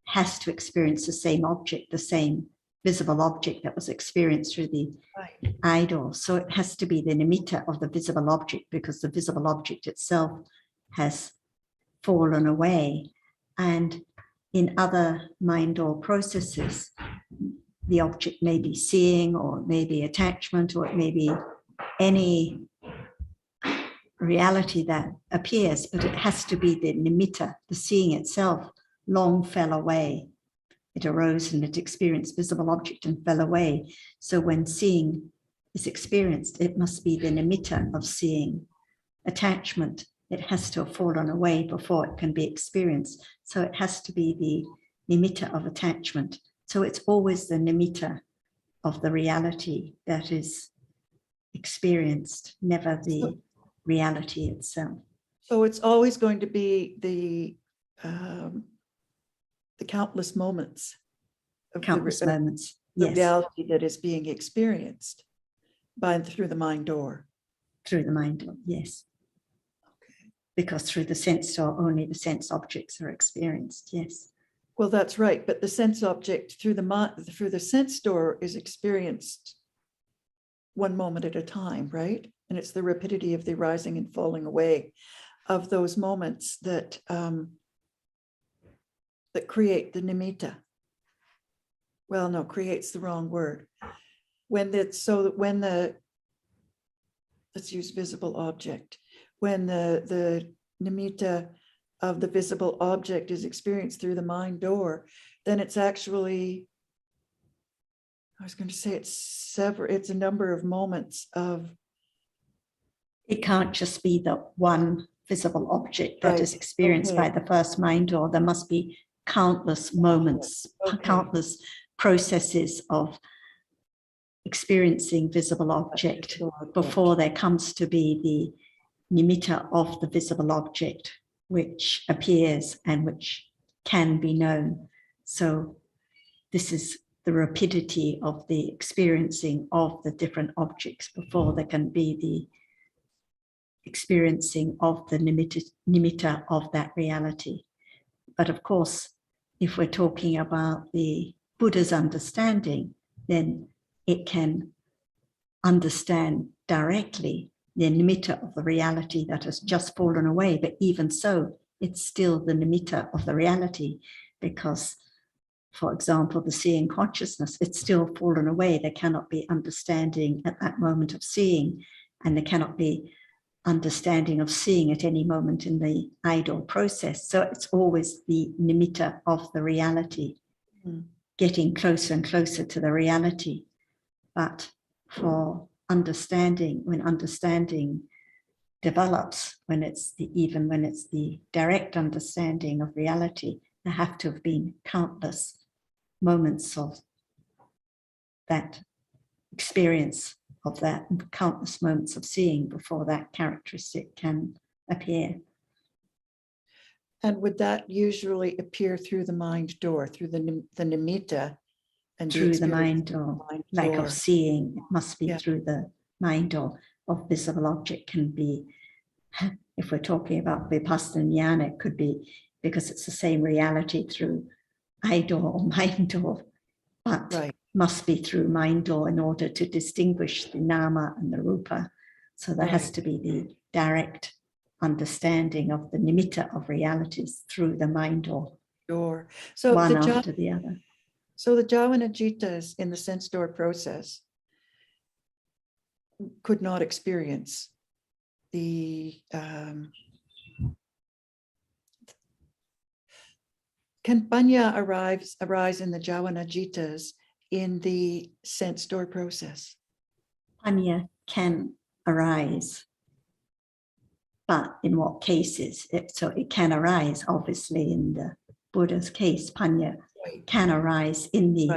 has to experience the same object, the same visible object that was experienced through the Right. eye door. So it has to be the nimitta of the visible object, because the visible object itself has fallen away. And in other mind door processes, the object may be seeing, or it may be attachment, or it may be any reality that appears, but it has to be the nimitta, the seeing itself long fell away. It arose and it experienced visible object and fell away. So when seeing is experienced, it must be the nimitta of seeing. Attachment, it has to have fallen away before it can be experienced. So it has to be the nimitta of attachment. So it's always the nimitta of the reality that is experienced, never the reality itself. So it's always going to be the countless moments of Countless the moments, the yes, reality that is being experienced through the mind door. through the mind door, yes. Because through the sense door, only the sense objects are experienced, yes. Well, that's right, but the sense object through the sense door is experienced one moment at a time, right? And it's the rapidity of the rising and falling away of those moments that that create the nimitta. Well, no, create's the wrong word. Let's use visible object. When the nimitta of the visible object is experienced through the mind door, then it's actually, I was going to say it's a number of moments of. It can't just be the one visible object that is experienced by the first mind door. There must be countless moments, countless processes of experiencing visible object before there comes to be the nimitta of the visible object, which appears and which can be known. So this is the rapidity of the experiencing of the different objects before there can be the experiencing of the nimitta of that reality. But of course, if we're talking about the Buddha's understanding, then it can understand directly the nimitta of the reality that has just fallen away. But even so, it's still the nimitta of the reality, because, for example, the seeing consciousness, it's still fallen away. There cannot be understanding at that moment of seeing, and there cannot be understanding of seeing at any moment in the idle process. So it's always the nimitta of the reality, getting closer and closer to the reality. But for understanding, when understanding develops, even when it's the direct understanding of reality, there have to have been countless moments of that experience of that, and countless moments of seeing before that characteristic can appear. And would that usually appear through the mind door, through the nimitta? And through the mind door, like of seeing, it must be through the mind door of visible object. Can be, if we're talking about vipassana jnana, it could be because it's the same reality through eye door or mind door, but must be through mind door in order to distinguish the nama and the rupa. So there has to be the direct understanding of the nimitta of realities through the mind door, Sure. So one the after the other. So the jhana jhitas in the sense door process could not experience the can panya arise in the jhana jhitas in the sense door process? Panya can arise, but in what cases? So it can arise, obviously, in the Buddha's case, panya can arise in the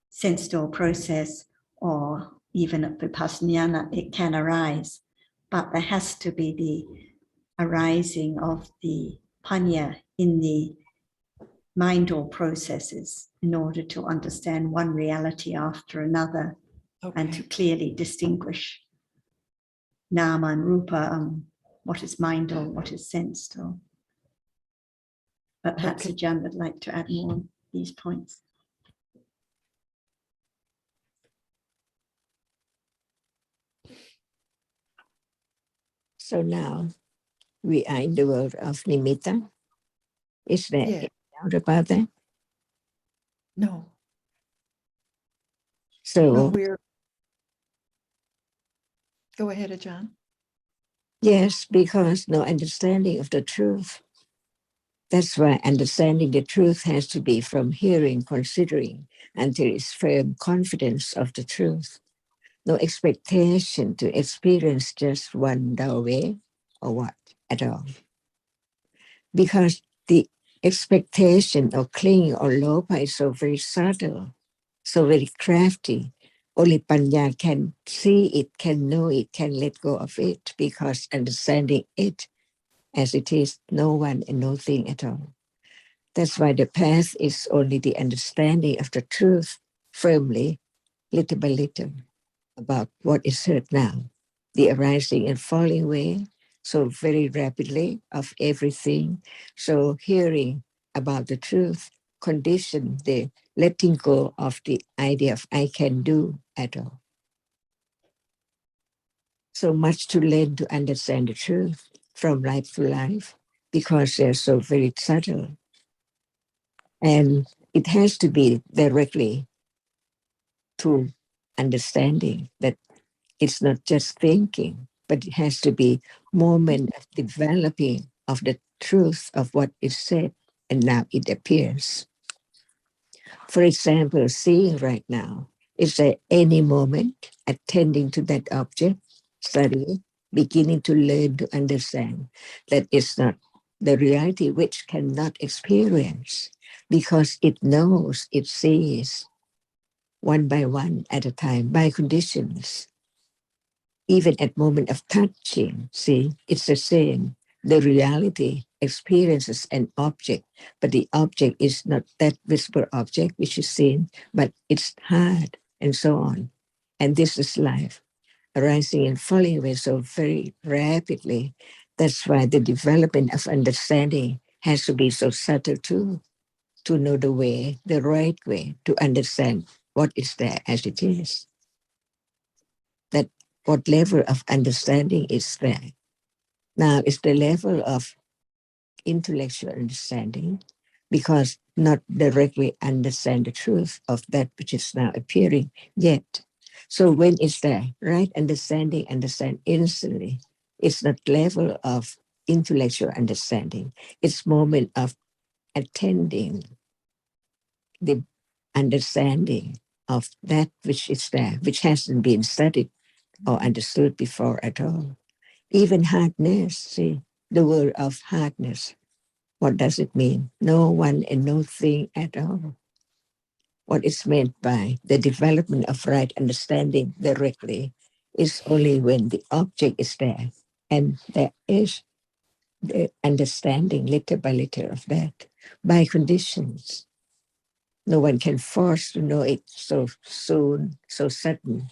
sense door process, or even at vipassana, it can arise, but there has to be the arising of the panya in the mind door processes in order to understand one reality after another, and to clearly distinguish nama and rupa, what is mind or what is sense door. But perhaps Ajahn would like to add more on these points. So now we are in the world of nimitta. Is there any doubt about that? No. So No, we're. Go ahead, Ajahn. yes, because no understanding of the truth. That's why understanding the truth has to be from hearing, considering, until it's firm confidence of the truth. No expectation to experience just one way or what at all. Because the expectation of clinging or lopa is so very subtle, so very crafty. Only Panya can see it, can know it, can let go of it, because understanding it as it is, no one and no thing at all. That's why the path is only the understanding of the truth firmly, little by little, about what is heard now, the arising and falling away, so very rapidly of everything. So hearing about the truth, condition the letting go of the idea of I can do at all. So much to learn to understand the truth from life to life, because they're so very subtle. And it has to be directly to understanding that it's not just thinking, but it has to be moment of developing of the truth of what is said, and now it appears. For example, seeing right now, is there any moment attending to that object, studying, beginning to learn to understand that it's not the reality which cannot experience, because it knows, it sees one by one at a time by conditions. Even at moment of touching, see, it's the same. The reality experiences an object, but the object is not that visible object which is seen, but it's hard, and so on. And this is life, arising and falling away so very rapidly. That's why the development of understanding has to be so subtle too, to know the way, the right way, to understand what is there as it is. That what level of understanding is there. Now, it's the level of intellectual understanding, because not directly understand the truth of that which is now appearing yet. So when it's there, right understand instantly. It's not level of intellectual understanding. It's moment of attending the understanding of that which is there, which hasn't been studied or understood before at all. Even hardness, see, the word of hardness, what does it mean? No one and no thing at all. What is meant by the development of right understanding directly is only when the object is there, and there is the understanding little by little of that by conditions. No one can force to know it so soon, so sudden,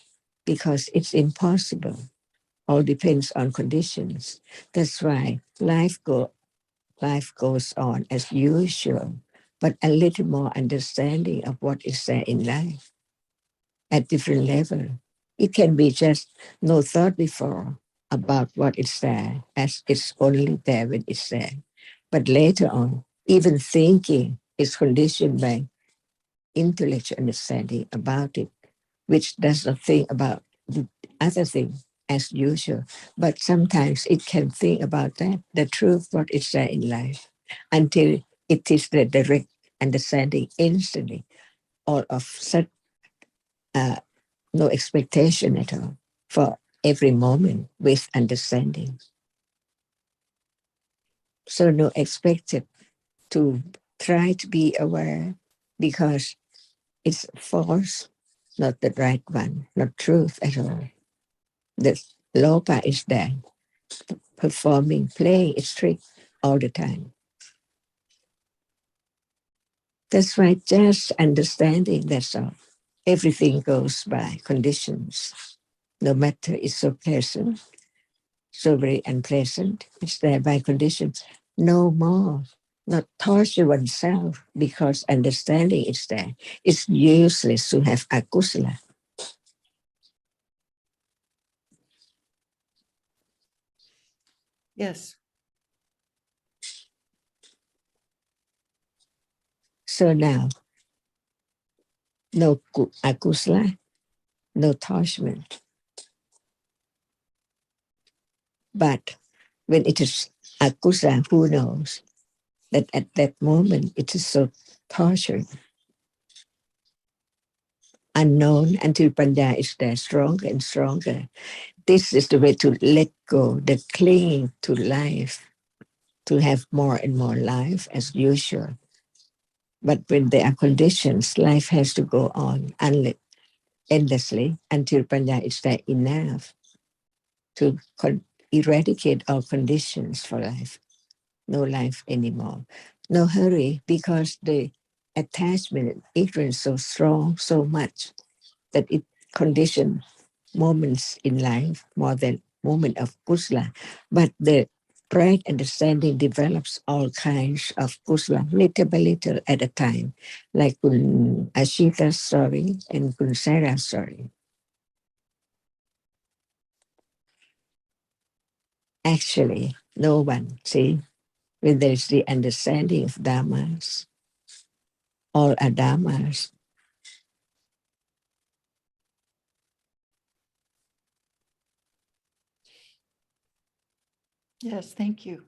because it's impossible. All depends on conditions. That's why life goes on as usual, but a little more understanding of what is there in life at different level. It can be just no thought before, about what is there as it's only there when it's there. But later on, even thinking is conditioned by intellectual understanding about it, which does not think about the other thing as usual. But sometimes it can think about that, the truth, what is there in life, until it is the direct understanding instantly, or of such no expectation at all for every moment with understanding. So no expected to try to be aware because it's false, not the right one, not truth at all. The loka is there, performing, playing its trick all the time. That's why just understanding, that's all. Everything goes by conditions. No matter it's so pleasant, so very unpleasant, it's there by conditions. No more, not torture oneself because understanding is there. It's useless to have akusala. Yes. So now, no akusala, no attachment. But when it is akusala, who knows that at that moment it is so tortured, unknown until panya is there stronger and stronger. This is the way to let go, the clinging to life, to have more and more life as usual. But when there are conditions, life has to go on endlessly until panya is there enough to eradicate all conditions for life. No life anymore. No hurry, because the attachment and ignorance so strong, so much that it conditions moments in life more than moment of kusala. But the right understanding develops all kinds of kusala, little by little at a time, like Kun Ashita's story and Kun Sarah's story. Actually, no one, see, when there's the understanding of dhammas, all are dhammas. Yes, thank you.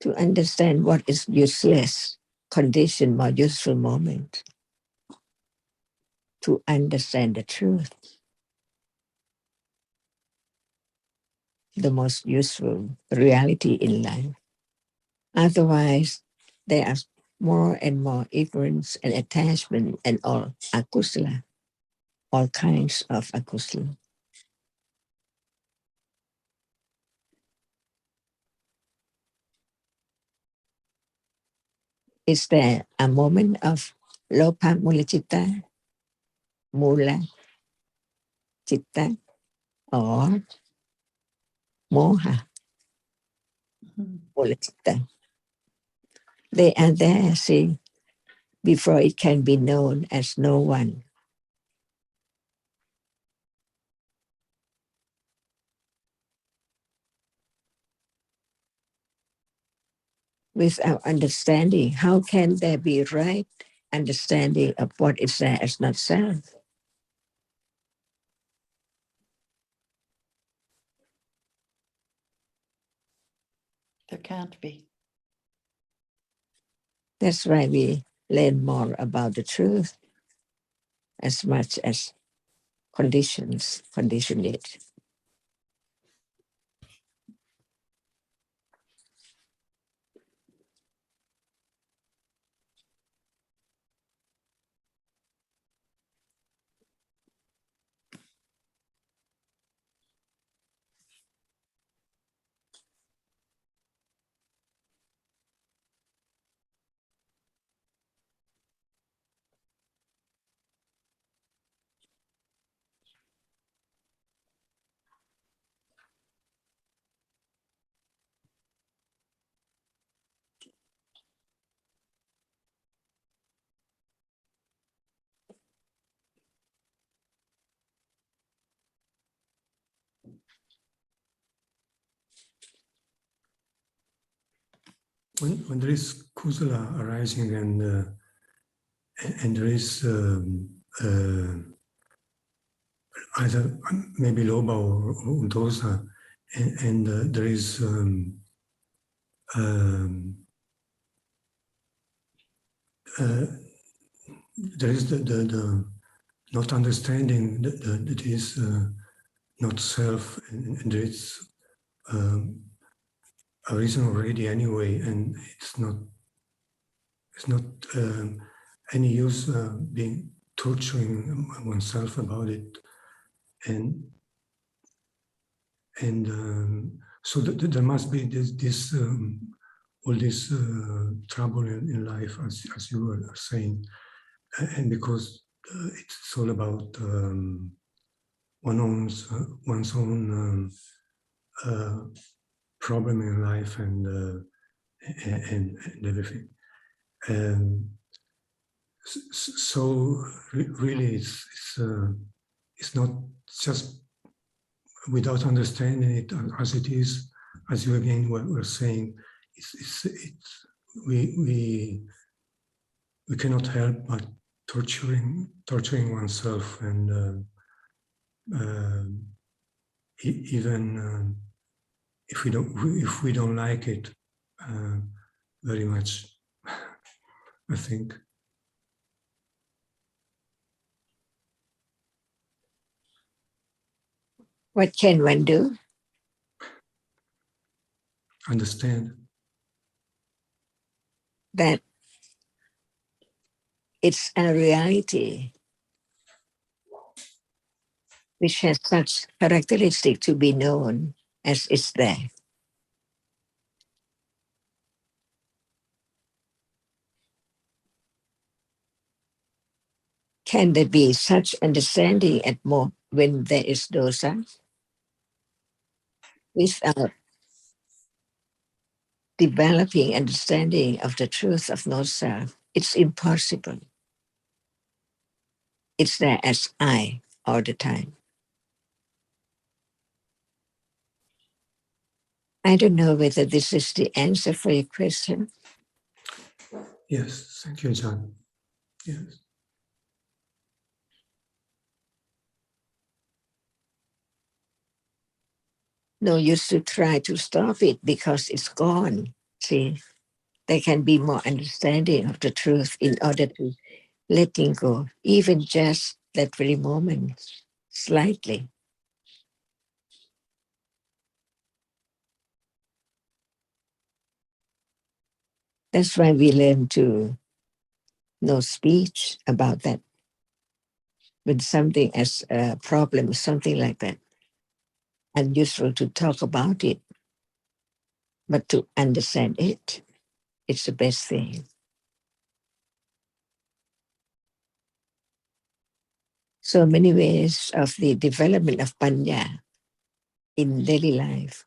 To understand what is useless condition, more useful moment. To understand the truth, the most useful reality in life. Otherwise, there are more and more ignorance and attachment and all akusala, all kinds of akusala. Is there a moment of lopa mula citta, mula citta, or moha mula citta? They are there, see, before it can be known as no one. Without understanding, how can there be right understanding of what is there as not self? There can't be. That's why we learn more about the truth as much as condition it. when there is kusala arising and there is either maybe loba or dosa, and there is the not understanding that it is not self, and there is a reason already anyway, and it's not any use being torturing oneself about it, and so there must be this all this trouble in life, as you were saying, and because it's all about one's own problem in life and everything. So really, it's not just without understanding it as it is, as you again were saying. We cannot help but torturing oneself, and even if we don't like it very much, I think. What can one do? Understand. That it's a reality which has such characteristic to be known as it's there. Can there be such understanding at more when there is dosa? Without developing understanding of the truth of no self, it's impossible. It's there as I all the time. I don't know whether this is the answer for your question. Yes, thank you, John. Yes. No use to try to stop it because it's gone. See, there can be more understanding of the truth in order to letting go, even just that very moment, slightly. That's why we learn to know speech about that. When something as a problem, something like that, unuseful to talk about it, but to understand it, it's the best thing. So many ways of the development of panya in daily life.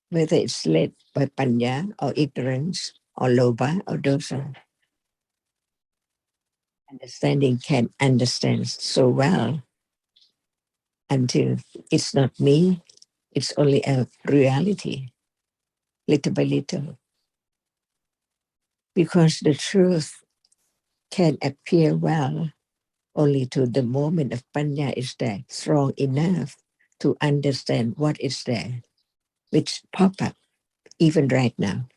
Whether it's led by panya or ignorance or loba or dosa. Understanding can understand so well until it's not me, it's only a reality, little by little. Because the truth can appear well only to the moment of panya is there, strong enough to understand what is there, which pop up even right now.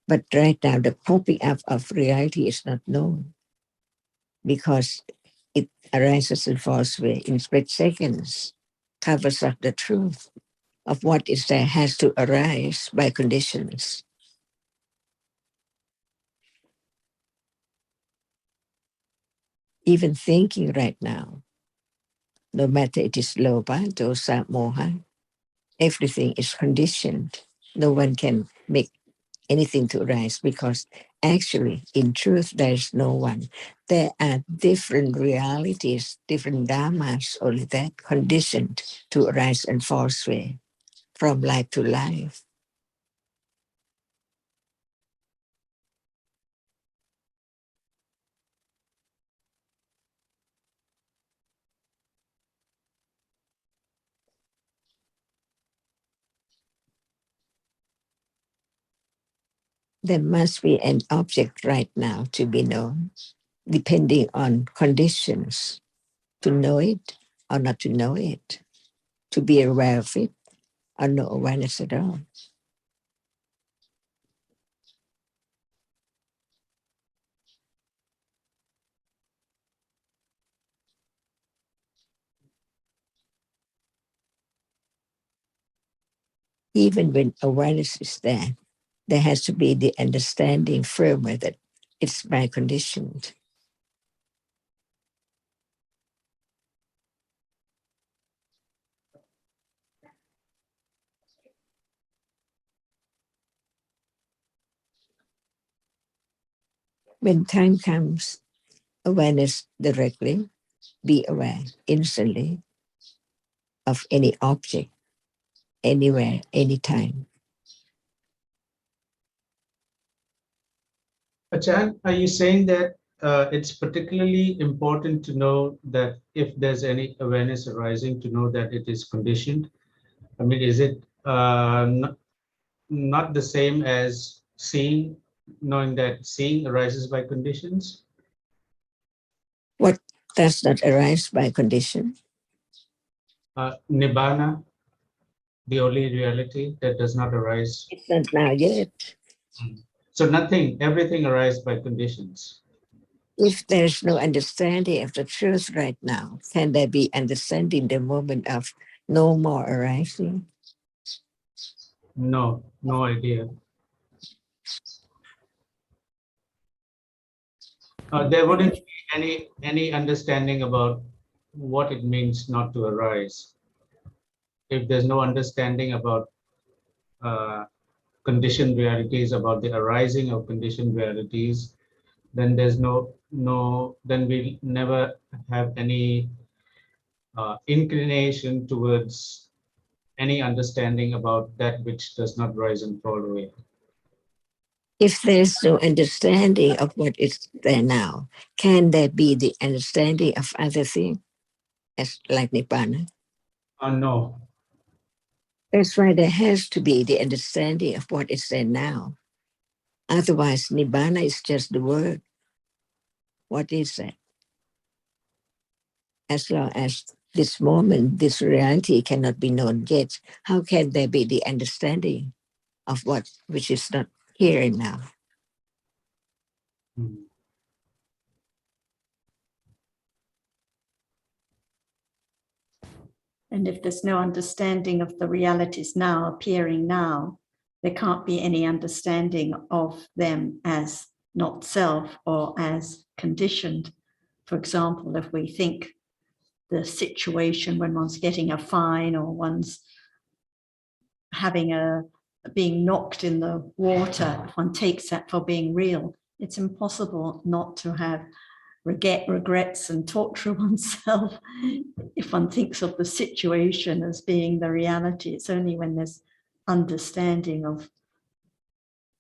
But right now, the popping up of reality is not known because it arises in false way in split seconds, covers up the truth of what is there has to arise by conditions. Even thinking right now, no matter it is loba, dosa, moha, everything is conditioned. No one can make anything to arise because actually, in truth, there's no one. There are different realities, different dhammas, only that conditioned to arise and false way from life to life. There must be an object right now to be known, depending on conditions, to know it or not to know it, to be aware of it or no awareness at all. Even when awareness is there, there has to be the understanding firmly that it's by conditioned. When time comes, awareness directly, be aware instantly of any object, anywhere, anytime. Achan, are you saying that it's particularly important to know that if there's any awareness arising, to know that it is conditioned? I mean, is it not the same as seeing, knowing that seeing arises by conditions? What does not arise by condition? Nibbana, the only reality that does not arise. It's not now yet. So nothing, everything arises by conditions. If there's no understanding of the truth right now, can there be understanding the moment of no more arising? No, no idea. There wouldn't be any understanding about what it means not to arise. If there's no understanding about conditioned realities, about the arising of conditioned realities, then there's then we never have any inclination towards any understanding about that which does not rise and fall away. If there's no understanding of what is there now, can there be the understanding of other things, as like Nibbana? No. That's why there has to be the understanding of what is there now. Otherwise, Nibbana is just the word. What is that? As long as this moment, this reality cannot be known yet, how can there be the understanding of what which is not here and now? And if there's no understanding of the realities now, appearing now, there can't be any understanding of them as not self or as conditioned. For example, if we think the situation when one's getting a fine or one's being knocked in the water, if one takes that for being real, it's impossible not to have regrets and torture oneself if one thinks of the situation as being the reality. It's only when there's understanding of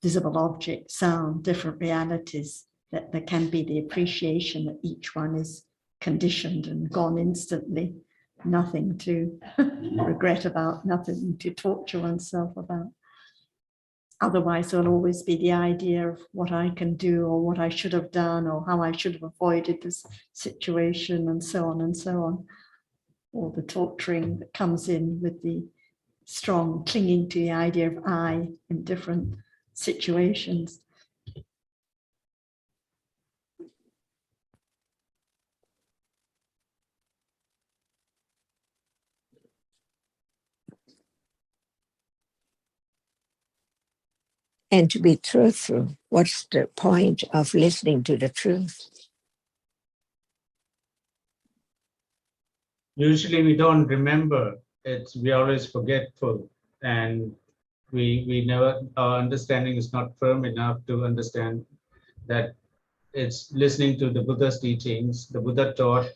visible object, sound, different realities, that there can be the appreciation that each one is conditioned and gone instantly. Nothing to regret about, nothing to torture oneself about. Otherwise, there'll always be the idea of what I can do or what I should have done or how I should have avoided this situation and so on and so on. Or the torturing that comes in with the strong clinging to the idea of I in different situations. And to be truthful, what's the point of listening to the truth? Usually we don't remember. We're always forgetful, and we never, our understanding is not firm enough to understand that it's listening to the Buddha's teachings. The Buddha taught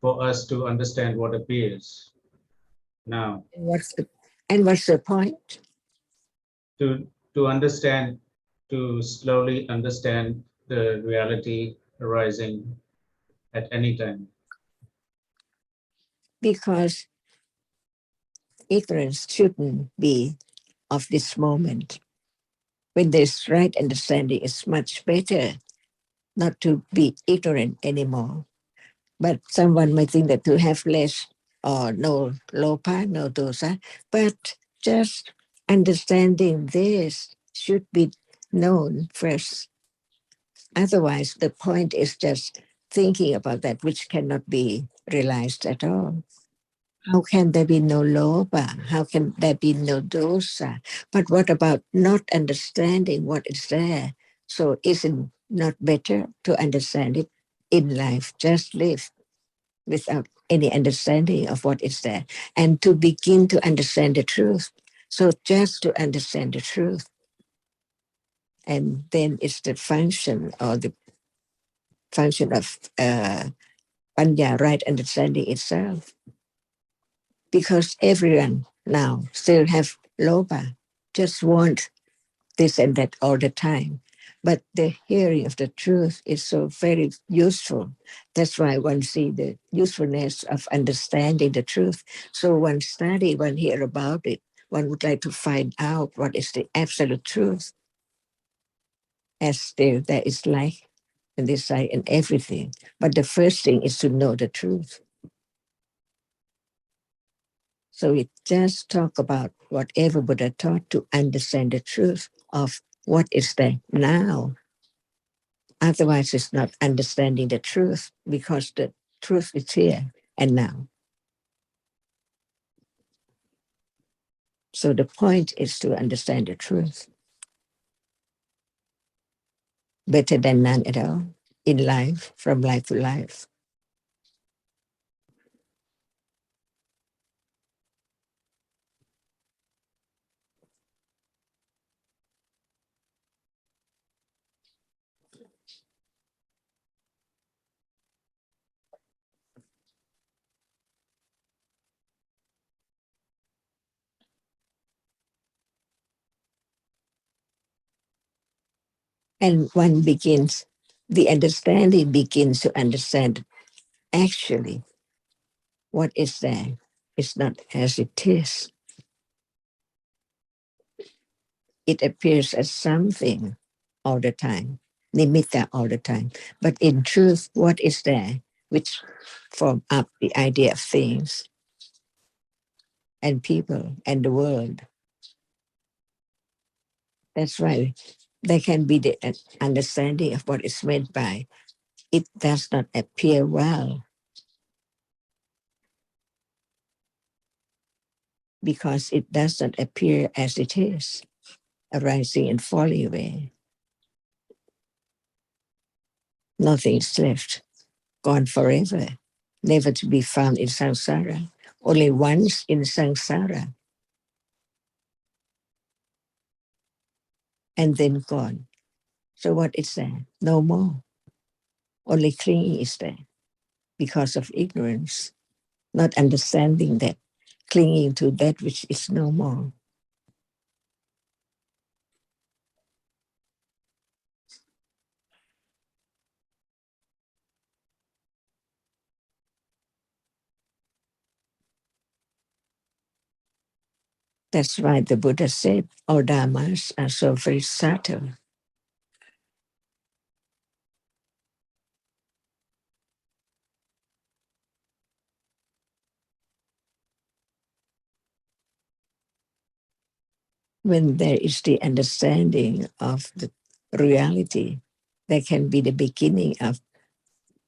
for us to understand what appears now. And what's the point? To understand, to slowly understand the reality arising at any time. Because ignorance shouldn't be of this moment. When there's right understanding, it's much better not to be ignorant anymore. But someone might think that to have less or no lopa, no dosa, but just understanding this should be known first. Otherwise, the point is just thinking about that which cannot be realized at all. How can there be no loba? How can there be no dosa? But what about not understanding what is there? So isn't not better to understand it in life? Just live without any understanding of what is there and to begin to understand the truth. So just to understand the truth. And then it's the function or the function of panya, right understanding itself. Because everyone now still have loba, just want this and that all the time. But the hearing of the truth is so very useful. That's why one see the usefulness of understanding the truth. So one study, one hear about it, one would like to find out what is the absolute truth. As there is light and this light and everything. But the first thing is to know the truth. So we just talk about whatever Buddha taught to understand the truth of what is there now. Otherwise, it's not understanding the truth because the truth is here and now. So the point is to understand the truth. Better than none at all in life, from life to life. And one begins, the understanding begins to understand actually what is there. It's not as it is. It appears as something all the time, nimitta all the time. But in truth, what is there which form up the idea of things and people and the world? That's why there can be the understanding of what is meant by it does not appear well because it does not appear as it is, arising and falling away. Nothing is left, gone forever, never to be found in samsara, only once in samsara, and then gone. So what is there? No more. Only clinging is there because of ignorance, not understanding that, clinging to that which is no more. That's why the Buddha said all dhammas are so very subtle. When there is the understanding of the reality, there can be the beginning of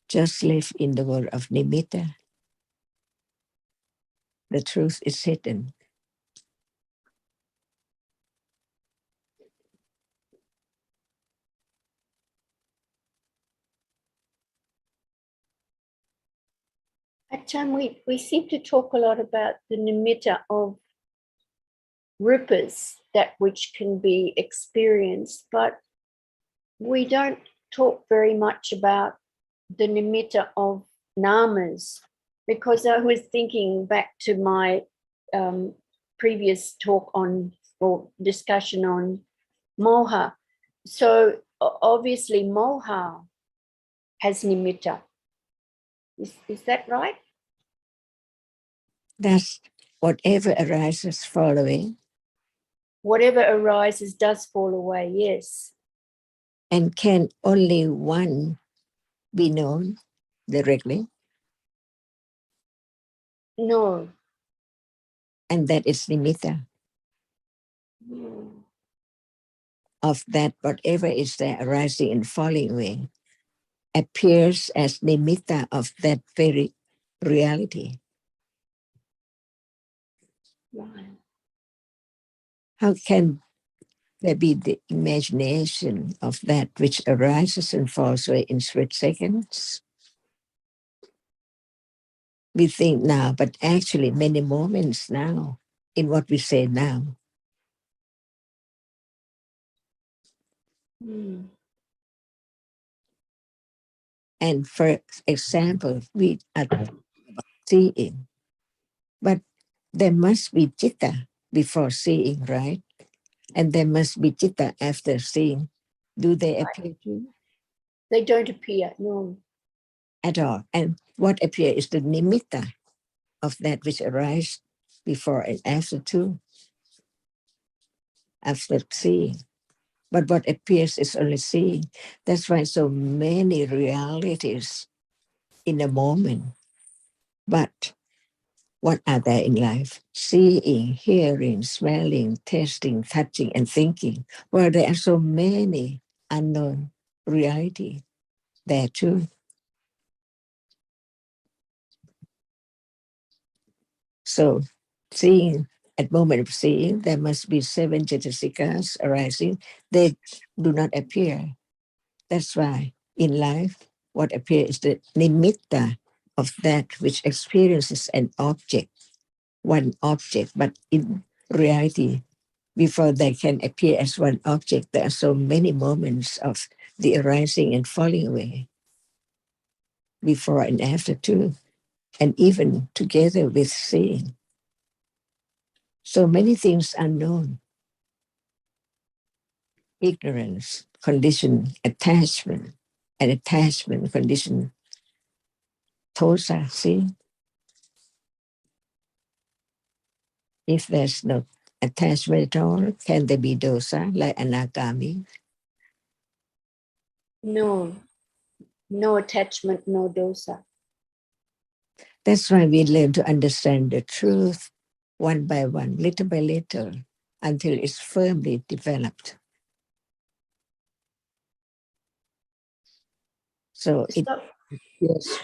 just live in the world of nimitta. The truth is hidden. Ajahn, we seem to talk a lot about the nimitta of rupas, that which can be experienced, but we don't talk very much about the nimitta of namas, because I was thinking back to my previous talk on or discussion on moha. So obviously moha has nimitta. Is that right? That's whatever arises following whatever arises does fall away, yes. And can only one be known directly? No. And that is nimitta of that whatever is there arising and falling away appears as nimitta of that very reality. Right. How can there be the imagination of that which arises and falls away in split seconds? We think now, but actually many moments now in what we say now. And for example, we are seeing, but there must be citta before seeing, right? And there must be citta after seeing. Do they appear to you? They don't appear, no. At all. And what appears is the nimitta of that which arises before and after too, after seeing. But what appears is only seeing. That's why so many realities in a moment. But what are there in life? Seeing, hearing, smelling, tasting, touching, and thinking. Well, there are so many unknown reality there too. So seeing, at moment of seeing, there must be 7 jetasikas arising. They do not appear. That's why in life, what appears is the nimitta of that which experiences an object, one object, but in reality, before they can appear as one object, there are so many moments of the arising and falling away, before and after too, and even together with seeing. So many things unknown. Ignorance, condition, attachment, and attachment, condition, tosa, see? If there's no attachment at all, can there be dosa like anagami? No. No attachment, no dosa. That's why we learn to understand the truth one by one, little by little, until it's firmly developed. So it, So, yes,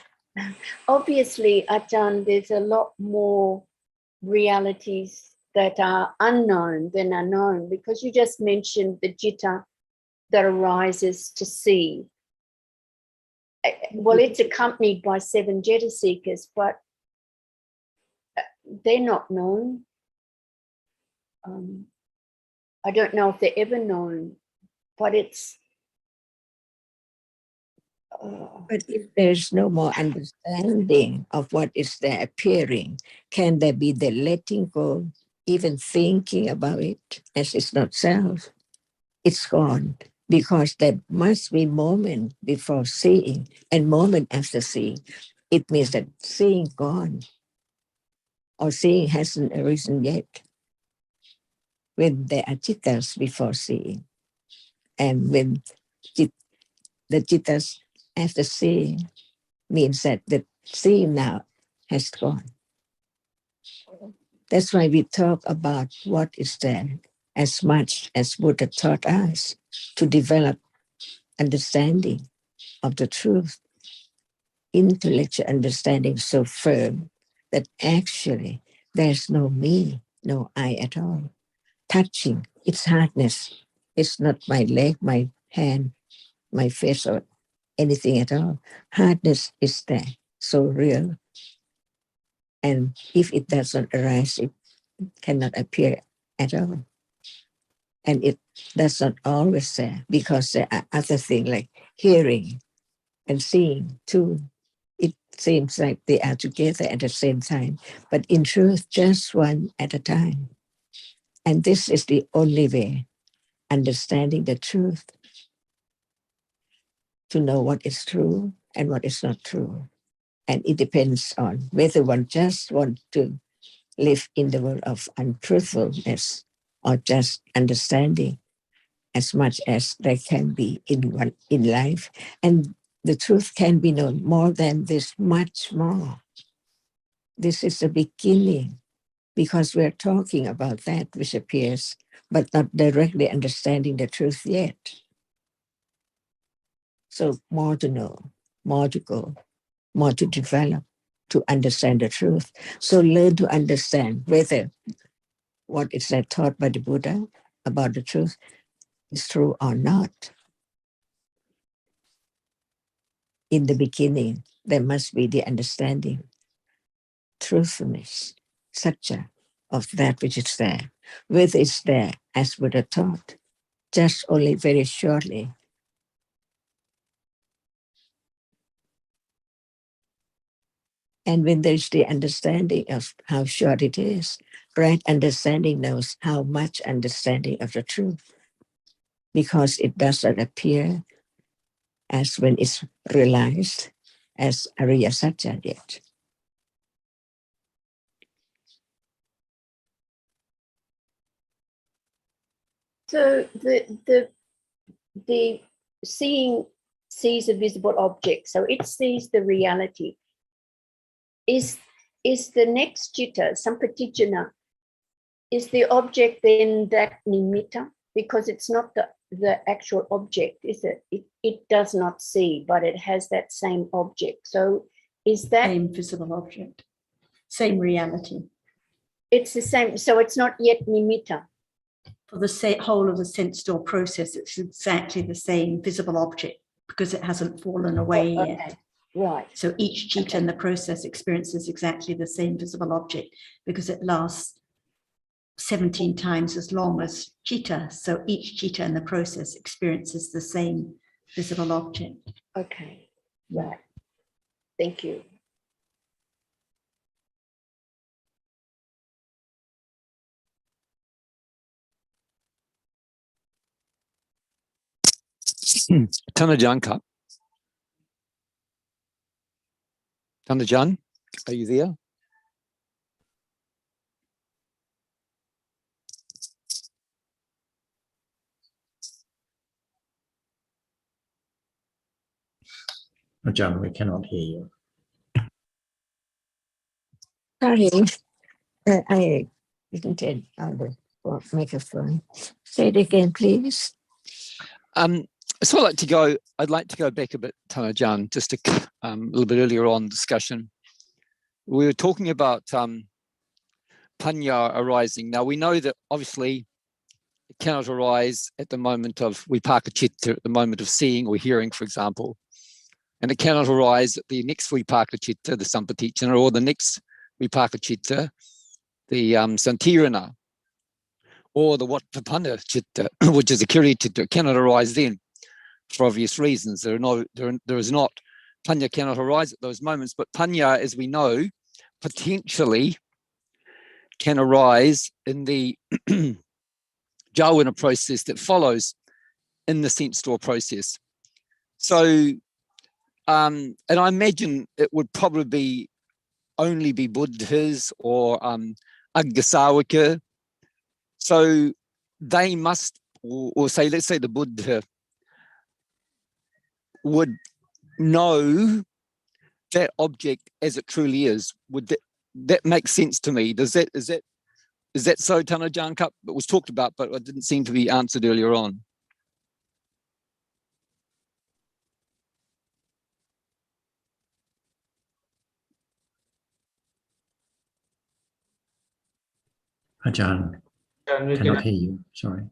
obviously, Ajahn, there's a lot more realities that are unknown than are known, because you just mentioned the citta that arises to see. Well, it's accompanied by 7 jetasikas, but they're not known. I don't know if they're ever known, but it's... but if there's no more understanding of what is there appearing, can there be the letting go, even thinking about it as it's not self? It's gone, because there must be moment before seeing and moment after seeing. It means that seeing gone or seeing hasn't arisen yet. When there are chittas before seeing, and when the chittas after seeing means that the seeing now has gone. That's why we talk about what is there as much as Buddha taught us to develop understanding of the truth, intellectual understanding so firm that actually there's no me, no I at all. Touching, it's hardness. It's not my leg, my hand, my face, or anything at all. Hardness is there, so real. And if it doesn't arise, it cannot appear at all. And it does not always there, because there are other things like hearing and seeing too. It seems like they are together at the same time, but in truth, just one at a time. And this is the only way, understanding the truth, to know what is true and what is not true. And it depends on whether one just wants to live in the world of untruthfulness or just understanding as much as there can be in life. And the truth can be known more than this, much more. This is the beginning, because we're talking about that which appears, but not directly understanding the truth yet. So more to know, more to go, more to develop, to understand the truth. So learn to understand whether what is that taught by the Buddha about the truth is true or not. In the beginning, there must be the understanding, truthfulness, satya, of that which is there. Whether it's there, as Buddha taught, just only very shortly. And when there's the understanding of how short it is, right understanding knows how much understanding of the truth, because it does not appear as when it's realized as Ariya Satya yet. So the seeing sees a visible object, so it sees the reality. Is the next citta, sampatijana, is the object then that nimitta? Because it's not the actual object, is it? It does not see, but it has that same object. So is that Same visible object, same reality. It's the same, so it's not yet nimitta. For the whole of the sense door process, it's exactly the same visible object because it hasn't fallen away yet. Right. So each citta in the process experiences exactly the same visible object because it lasts 17 times as long as citta. So each citta in the process experiences the same visible object. Okay, right. Thank you. Tanajan, Tanajan, are you there? Ajahn, we cannot hear you. Sorry, I didn't turn on the microphone. Say it again, please. So I'd like to go back a bit, Tanajan, just a little bit earlier on discussion. We were talking about panya arising. Now we know that obviously it cannot arise at the moment of vipaka citta, at the moment of seeing or hearing, for example. And it cannot arise at the next vipaka citta, the sampatijana, or the next vipaka citta, the santirana, or the vattapana citta, which is a kiriya citta. It cannot arise then, for obvious reasons. There is not, panya cannot arise at those moments, but panya, as we know, potentially can arise in the jhana process that follows in the sense door process. So, and I imagine it would probably only be Buddhas or Aggasawika. So they must, or say, let's say the Buddha would know that object as it truly is. Would that make sense to me? Is that so, Tanajan Cup? It was talked about, but it didn't seem to be answered earlier on. Ajahn, cannot hear you. Sorry.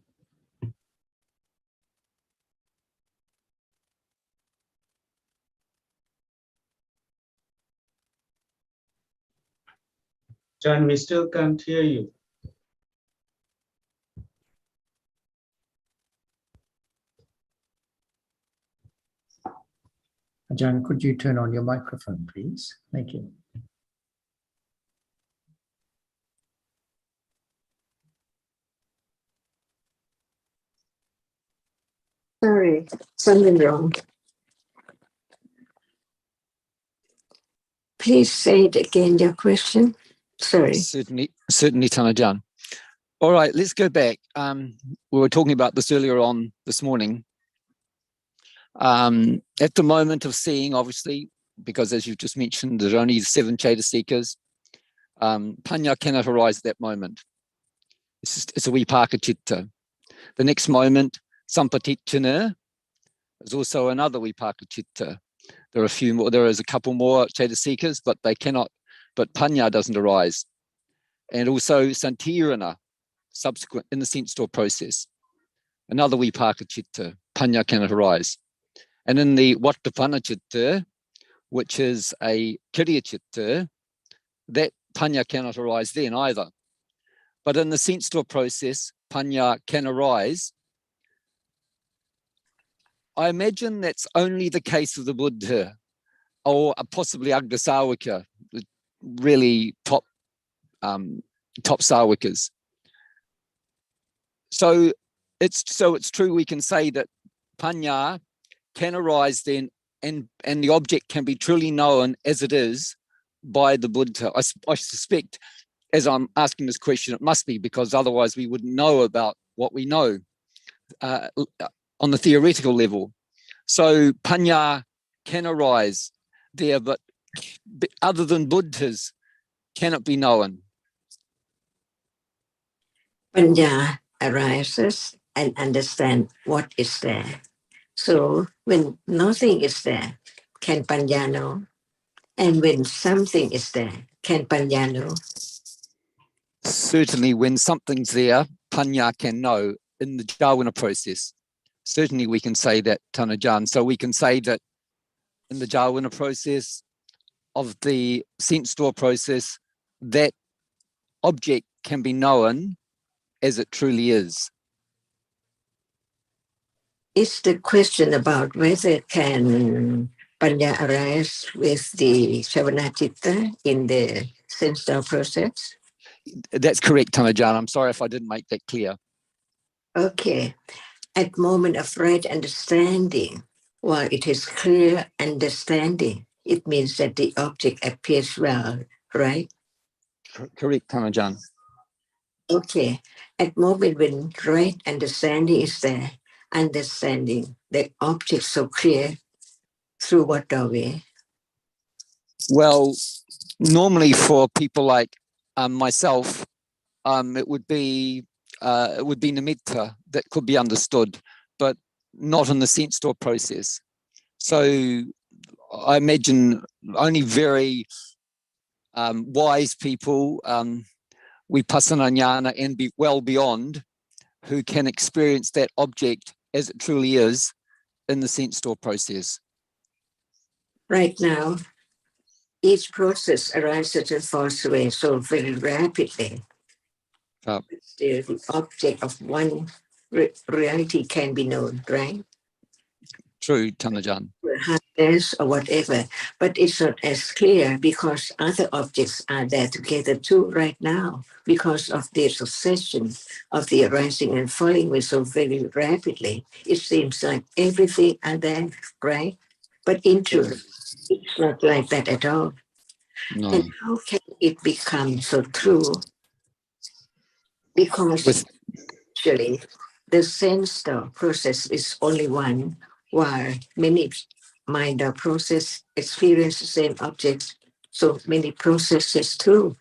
John, we still can't hear you. Ajahn, could you turn on your microphone, please? Thank you. Sorry, something wrong. Please say it again, your question. Sorry. Certainly, Tanajan. All right, let's go back. We were talking about this earlier on this morning. At the moment of seeing, obviously, because as you've just mentioned, there's only 7 Chaitasikas, Panya cannot arise at that moment. It's a Vipaka Chitta. The next moment, Sampatichana, is also another Vipaka Chitta. There are a few more, there is a couple more Chaitasikas, but they cannot, but Panya doesn't arise. And also Santirana, subsequent in the sense store process. Another Vipaka Chitta, Panya cannot arise. And in the Vattapana Chitta, which is a Kiriya Chitta, that Panya cannot arise then either. But in the sense store process, Panya can arise. I imagine that's only the case of the Buddha, or possibly Agdasawika, the really top Sawakas. So it's true we can say that Panya can arise then, and the object can be truly known as it is by the Buddha. I suspect, as I'm asking this question, it must be, because otherwise we wouldn't know about what we know on the theoretical level. So Panya can arise there, but other than Buddhas, cannot be known. Panya arises and understand what is there. So when nothing is there, can Panya know? And when something is there, can Panya know? Certainly when something's there, Panya can know in the Jhāvana process. Certainly we can say that, Tanajan. So we can say that in the Jhāvana process of the sense store process, that object can be known as it truly is. It's the question about whether can Panya arise with the Savanatitta in the sense store process. That's correct, Tanajan. I'm sorry if I didn't make that clear. Okay. At moment of right understanding, while it is clear understanding, it means that the object appears well, right? Correct, Tanajan. Okay. At moment when right understanding is there, understanding the object so clear, through what way? Well, normally for people like myself, it would be nimitta that could be understood, but not in the sense store process. So I imagine only very wise people, vipassana jnana and be well beyond, who can experience that object as it truly is in the sense store process. Right now, each process arises and falls away so very rapidly. The object of one reality can be known, right? True, Tanajan. Happiness or whatever, but it's not as clear because other objects are there together too right now because of the succession of the arising and falling away so very rapidly. It seems like everything are there, right? But in truth, it's not like that at all. No. And how can it become so true? Because actually, the sense process is only one, while many mind process experience the same objects, so many processes too.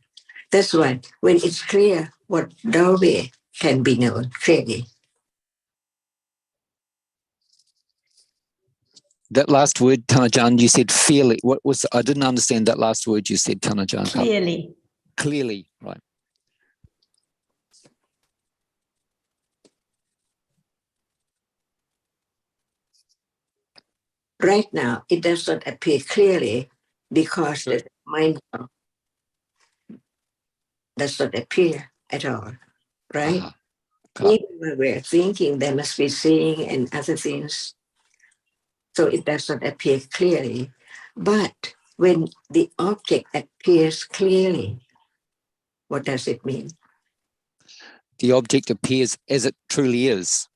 That's why when it's clear what Dhamma can be known clearly. That last word, Tanajan, you said fairly. What was? I didn't understand that last word you said, Tanajan. Clearly. Clearly, right. Right now, it does not appear clearly because the mind does not appear at all, right? Even when we're thinking, there must be seeing and other things. So it does not appear clearly. But when the object appears clearly, what does it mean? The object appears as it truly is.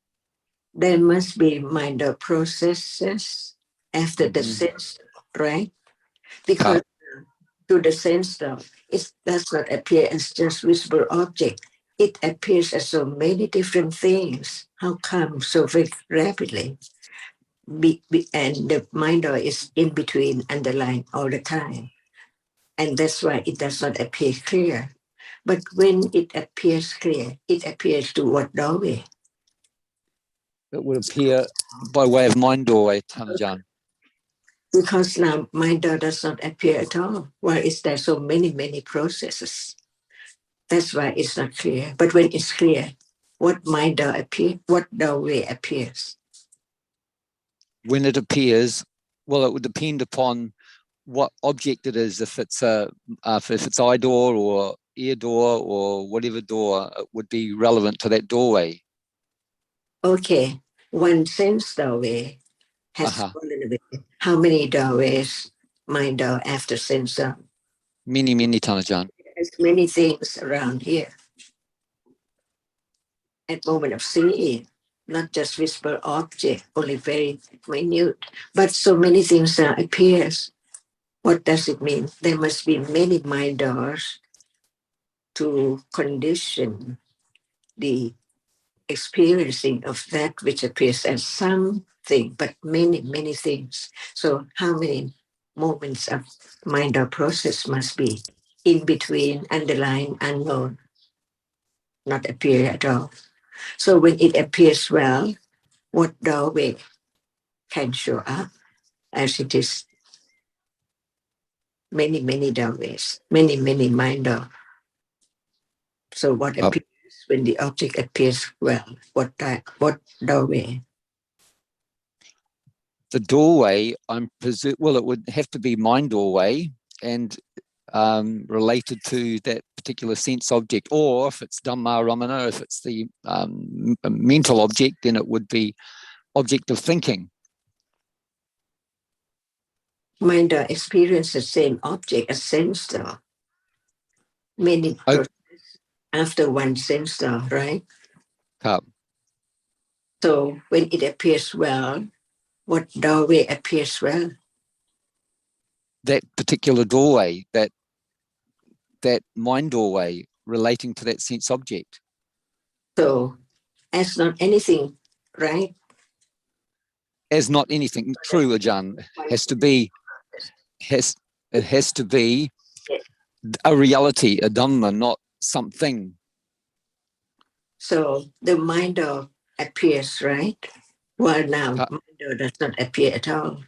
There must be mind processes after the sense, right? Because to the sense, though, it does not appear as just visible object. it appears as so many different things. How come so very rapidly? And the mind is in between, underlying all the time. And that's why it does not appear clear. But when it appears clear, it appears to what doorway? It would appear by way of mind doorway, Tanajan. Because now mind does not appear at all. Why is there so many processes? That's why it's not clear. But when it's clear, what mind door appear, what doorway appears? When it appears, well, it would depend upon what object it is. If it's eye door or ear door or whatever door, it would be relevant to that doorway. Okay, one sense doorway has fallen away. How many doorways mind door after sense door? Many, Tanajan. There's many things around here. At moment of seeing, not just visible object, only very minute, but so many things now appears. What does it mean? There must be many mind doors to condition the experiencing of that which appears as something, but many things. So how many moments of mind or process must be in between, underlying, unknown, not appear at all? So when it appears well, what doorway can show up as it is many doorways, many mind door. So what appears when the object appears well? What doorway? The doorway, well, it would have to be mind doorway and related to that particular sense object, or if it's Dhamma Ramana, if it's the mental object, then it would be object of thinking. Mind experience the same object as sense door. Many after one sense door, right? So when it appears well, what doorway appears well? That particular doorway, that mind doorway relating to that sense object. So as not anything, right? As not anything, true, Ajahn. It has to be a reality, a Dhamma, not something. So the mind appears, right? Well, now mind does not appear at all,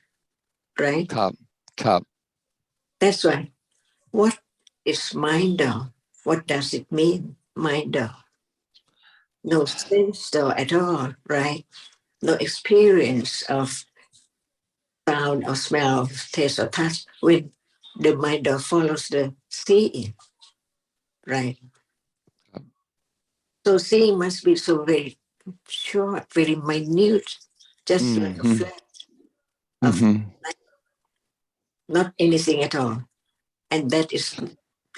right? That's why. What is mind? What does it mean, mind? No sense at all, right? No experience of sound or smell, taste or touch when the mind follows the seeing, right? So seeing must be so very short, very minute, just like a flash of light, not anything at all. And that is,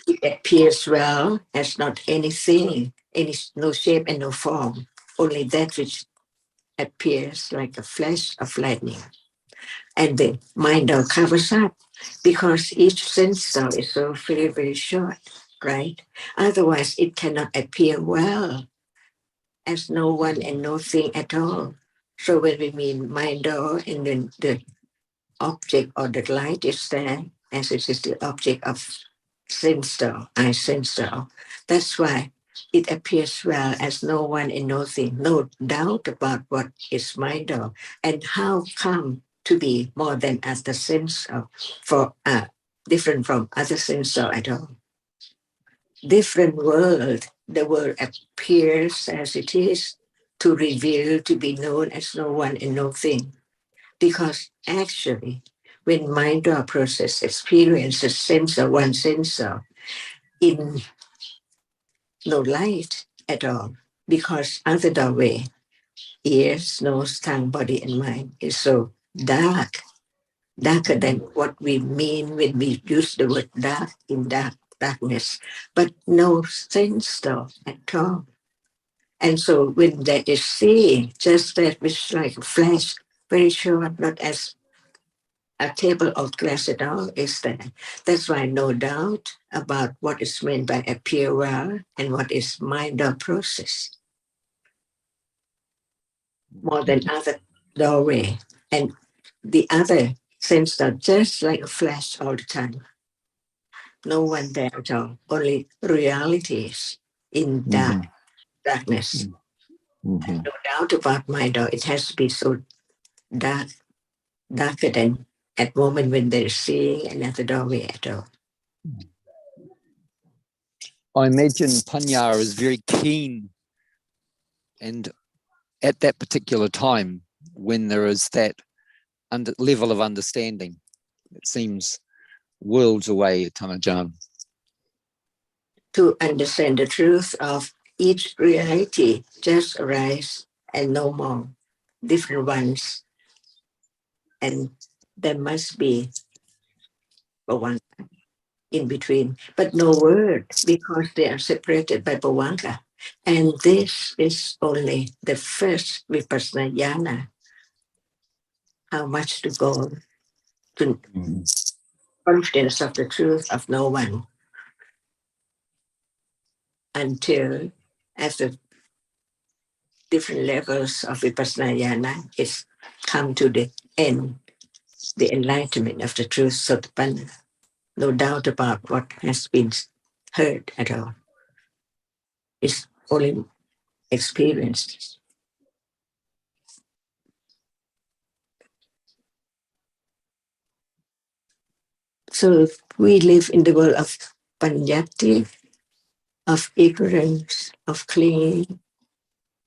it appears well as not anything, no shape and no form, only that which appears like a flash of lightning. And the mind covers up because each sense is so very short, right? Otherwise, it cannot appear well as no one and no thing at all. So when we mean mind and then the object or the light is there, as it is the object of sense I sense that's why it appears well as no one and no thing, no doubt about what is mind and how come to be more than as the sense for different from other sense at all. Different world, the world appears as it is to reveal, to be known as no one and no thing. Because actually, when mind process experiences sensor, one sensor, in no light at all, because other doorway, ears, nose, tongue, body, and mind is so dark, darker than what we mean when we use the word dark in darkness, but no sense though at all. And so when that is seeing, just that which like a flash, very short, not as a table of glass at all is there. That's why no doubt about what is meant by appearal and what is mind or process. More than other doorway. And the other sense that just like a flash all the time. No one there at all. Only realities in darkness. And no doubt about mind or it has to be so dark, darker than at moment when they're seeing another doorway at all. I imagine Panya is very keen, and at that particular time when there is that level of understanding, it seems worlds away, Tanajan. To understand the truth of each reality just arise and no more, different ones. And there must be one in between, but no word because they are separated by Bhavanga. And this is only the first Vipassana Jnana. How much to go to confidence of the truth of no one until after different levels of Vipassana Jnana, it's come to the end, the enlightenment of the truth, Sotapanna. No doubt about what has been heard at all. It's only experienced. So we live in the world of Panyati, of ignorance, of clinging,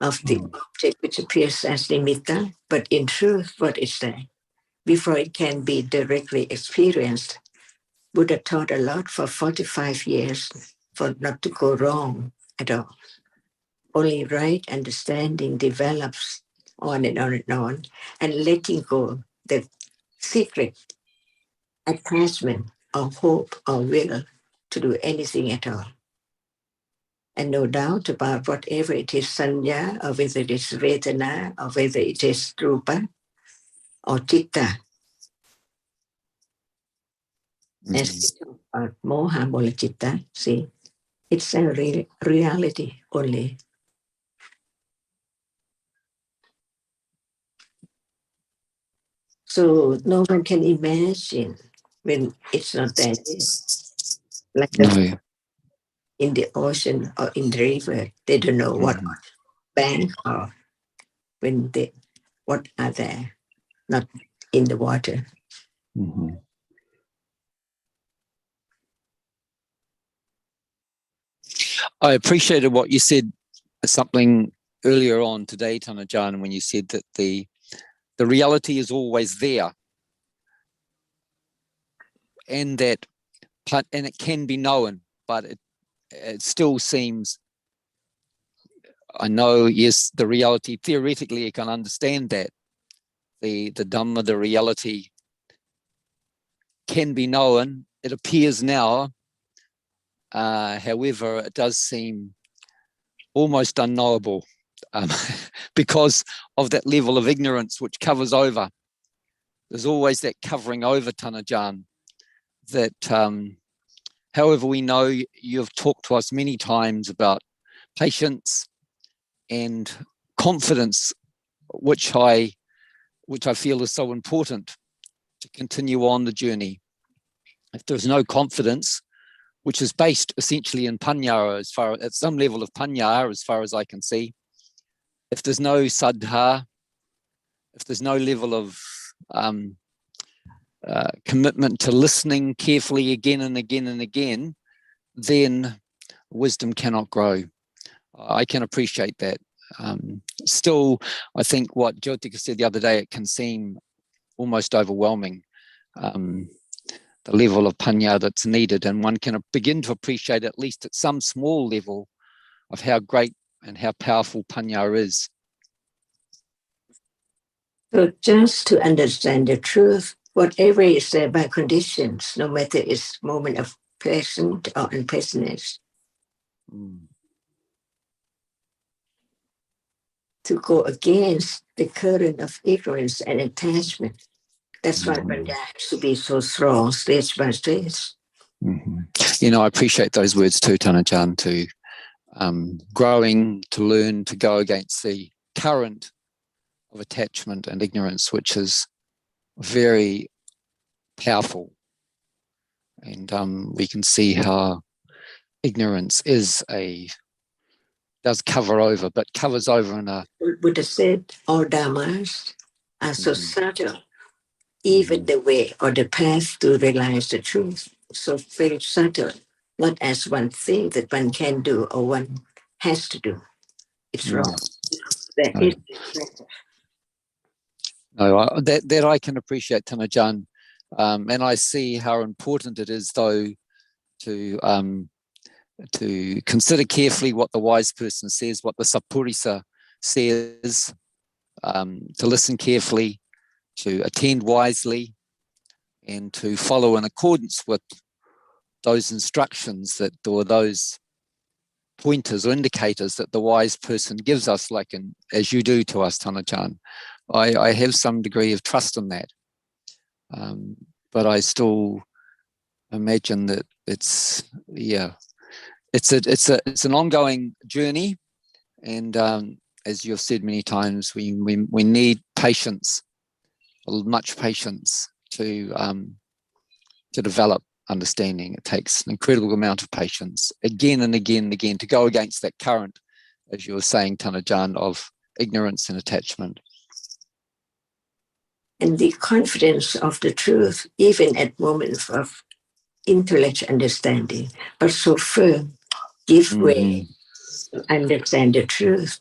of the object which appears as nimitta, but in truth, what is there? Before it can be directly experienced, Buddha taught a lot for 45 years for not to go wrong at all. Only right understanding develops on and on and on, and letting go the secret attachment or hope or will to do anything at all. And no doubt about whatever it is sanya, or whether it is vedana, or whether it is rupa or citta. As we talk about moha mula citta, see, it's a reality only. So no one can imagine when it's not there. Like in the ocean or in the river, they don't know what bank or when they what are there, not in the water. I appreciated what you said, something earlier on today, Tanajan, when you said that the reality is always there, and that and it can be known, but it still seems, I know, yes, the reality, theoretically you can understand that the Dhamma, the reality can be known, it appears now, however it does seem almost unknowable because of that level of ignorance which covers over. There's always that covering over, Tanajan, that however we know, you've talked to us many times about patience and confidence, which I feel is so important to continue on the journey. If there's no confidence, which is based essentially in panya, at some level of panya, as far as I can see, if there's no saddha, if there's no level of commitment to listening carefully again and again and again, then wisdom cannot grow. I can appreciate that. Still, I think what Jyotika said the other day, it can seem almost overwhelming, the level of panya that's needed, and one can begin to appreciate, at least at some small level, of how great and how powerful panya is. So just to understand the truth, whatever is there by conditions, no matter it's moment of pleasant or unpleasantness, to go against the current of ignorance and attachment, That's why Panya has to be so strong, stage by stage. You know, I appreciate those words too, Tanajan, to growing, to learn, to go against the current of attachment and ignorance, which is very powerful. And we can see how ignorance does cover over, but covers over in a... Buddha said all dhammas are so subtle, even the way or the path to realize the truth, so very subtle, not as one thing that one can do or one has to do. It's wrong. There is No, that I can appreciate, Tanajan. And I see how important it is, though, to consider carefully what the wise person says, what the Sappurisa says, to listen carefully, to attend wisely, and to follow in accordance with those instructions or those pointers or indicators that the wise person gives us, like as you do to us, Tanajan. I have some degree of trust in that, but I still imagine that it's an ongoing journey, and as you've said many times, we need patience, much patience to develop understanding. It takes an incredible amount of patience, again and again and again, to go against that current, as you were saying, Tanajan, of ignorance and attachment. And the confidence of the truth, even at moments of intellectual understanding, but so firm, give way to understand the truth,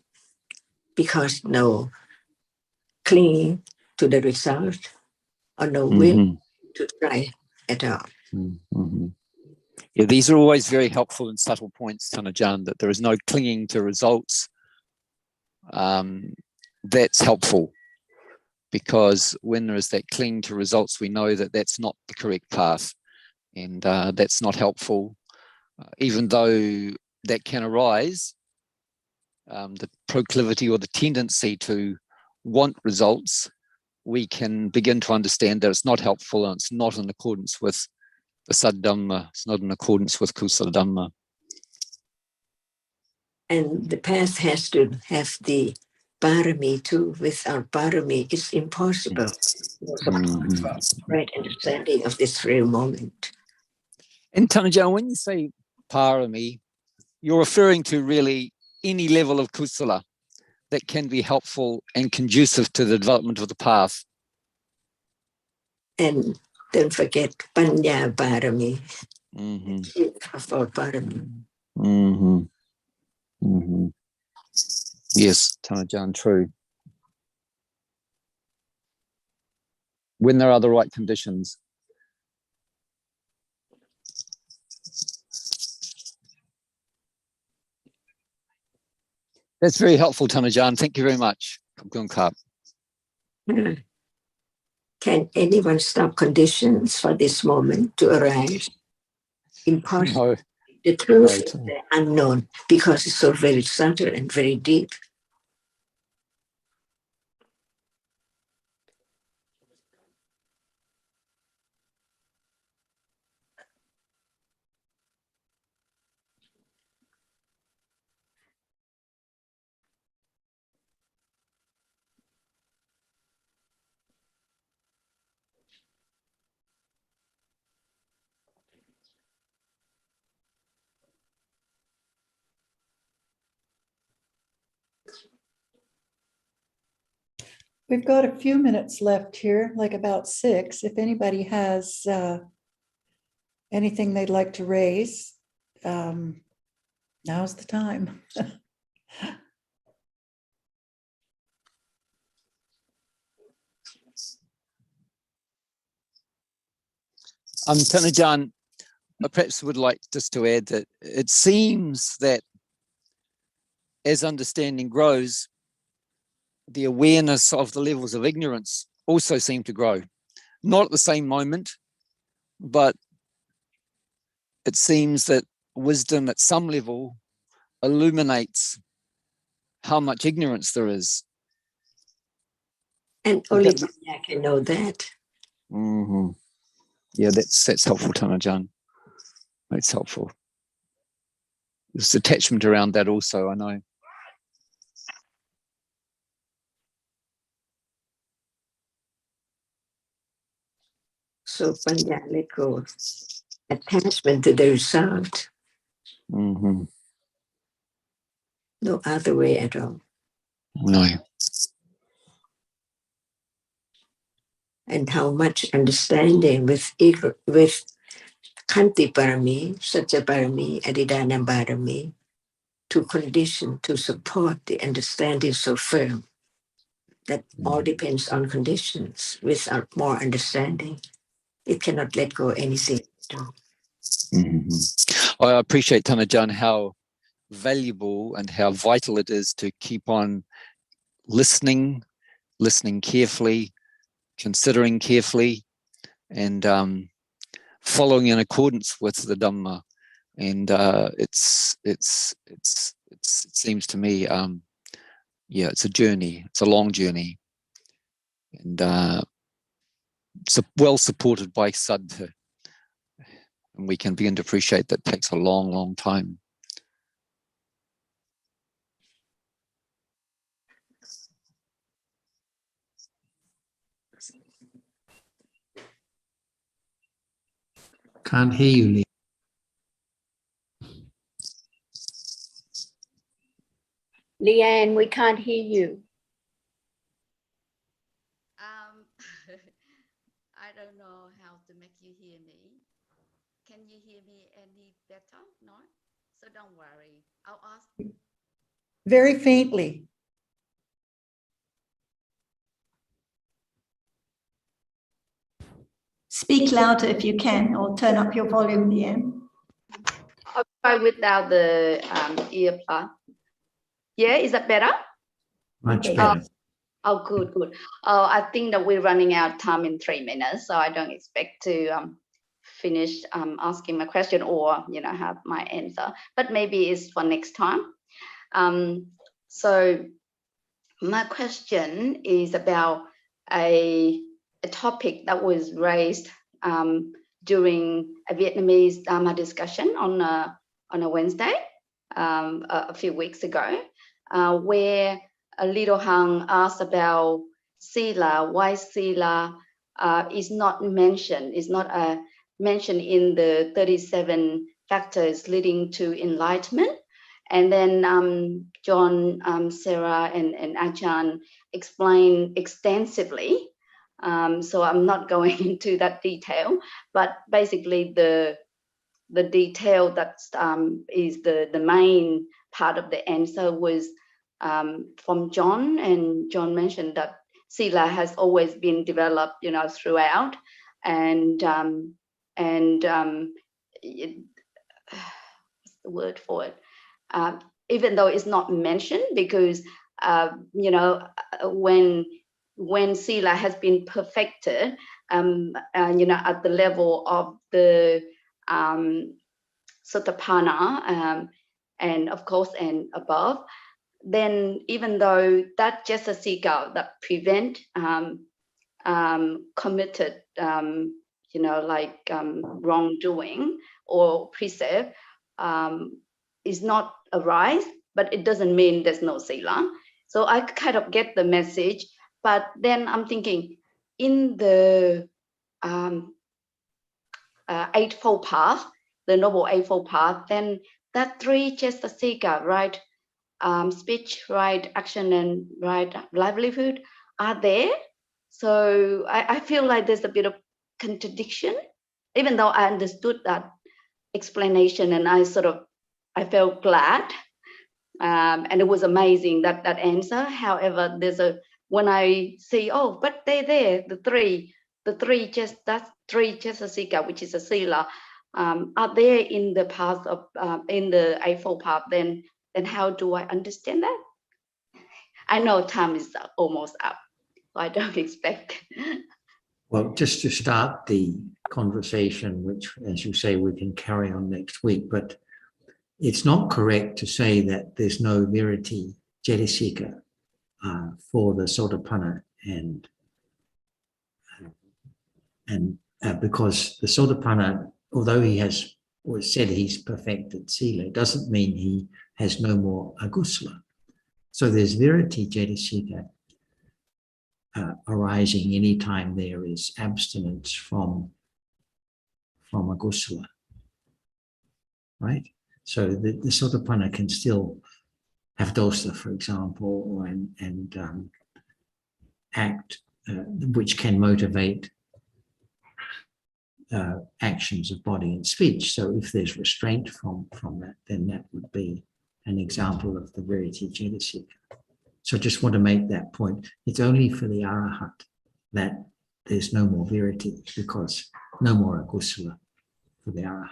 because no clinging to the result or no will to try at all. Yeah, these are always very helpful and subtle points, Tanajan, that there is no clinging to results. That's helpful, because when there is that cling to results, we know that that's not the correct path, and that's not helpful. Even though that can arise, the proclivity or the tendency to want results, we can begin to understand that it's not helpful and it's not in accordance with the Saddhamma, it's not in accordance with Kusala Dhamma. And the path has to have the parami too. Without parami, it's impossible. Right understanding of this real moment. And Tanajan, when you say parami, you're referring to really any level of kusala that can be helpful and conducive to the development of the path. And don't forget Panya Parami. For Parami. Yes, Tanajan, true. When there are the right conditions. That's very helpful, Tanajan. Thank you very much. Can anyone stop conditions for this moment to arise? Impossible. No. The truth is the unknown, because it's so very subtle and very deep. We've got a few minutes left here, like about 6. If anybody has anything they'd like to raise, now's the time. Tanajan, I perhaps would like just to add that it seems that as understanding grows, the awareness of the levels of ignorance also seem to grow. Not at the same moment, but it seems that wisdom at some level illuminates how much ignorance there is. And only Panya can know that. Mm-hmm. Yeah, that's helpful, Tanajan. That's helpful. There's attachment around that also, I know. So Panya let go. Attachment to the result. Mm-hmm. No other way at all. No. And how much understanding with Khanti Parami, Satya Parami, Adhidana Parami, to condition, to support the understanding so firm that all depends on conditions. Without more understanding, it cannot let go anything at all. Mm-hmm. I appreciate, Tanajan, how valuable and how vital it is to keep on listening carefully, considering carefully, and following in accordance with the Dhamma. And it seems to me, yeah, it's a journey. It's a long journey, and well supported by Sadhu. And we can begin to appreciate that takes a long, long time. Can't hear you, Lee. Leanne, we can't hear you. I don't know how to make you hear me. Can you hear me any better? No? So don't worry. I'll ask. Very faintly. Speak louder if you can, or turn up your volume, Leanne. I'll try without the earplug. Yeah, is that better? Much better. Oh, good. I think that we're running out of time in 3 minutes, so I don't expect to finish asking my question or, have my answer, but maybe it's for next time. So my question is about a topic that was raised during a Vietnamese Dhamma discussion on a Wednesday a few weeks ago, where Little Hang asked about Sila, why Sila is not mentioned, mentioned in the 37 factors leading to enlightenment. And then John, Sarah, and Ajahn explained extensively. So I'm not going into that detail, but basically the detail that is the main part of the answer was from John, and John mentioned that Sila has always been developed, throughout, and what's the word for it? Even though it's not mentioned, because when Sila has been perfected, at the level of the Sotapanna, and of course, and above, then even though that just a sika that prevent committed, wrongdoing or precept, is not arise, but it doesn't mean there's no sila. So I kind of get the message, but then I'm thinking in the Eightfold Path, the Noble Eightfold Path, then that 3 Chestasika, right? Speech, right action, and right livelihood are there. So I feel like there's a bit of contradiction, even though I understood that explanation, and I felt glad, and it was amazing that answer. However, when I see, but they're there, the three Chestasika, which is a sila, are there in the path of in the Eightfold Path, then how do I understand that? I know time is almost up, so I don't expect. Well, just to start the conversation, which, as you say, we can carry on next week, but it's not correct to say that there's no verity, Jetisika, for the Sotapanna and because the Sotapanna, although he has always said he's perfected Sila, doesn't mean he has no more Agusala. So there's Virati Cetasika arising anytime there is abstinence from Agusala, right? So the Sotapanna can still have dosa, for example, and act, which can motivate actions of body and speech. So if there's restraint from that, then that would be an example of the Virati Cetasika. So I just want to make that point. It's only for the Arahat that there's no more Virati, because no more Agusala for the Arahat.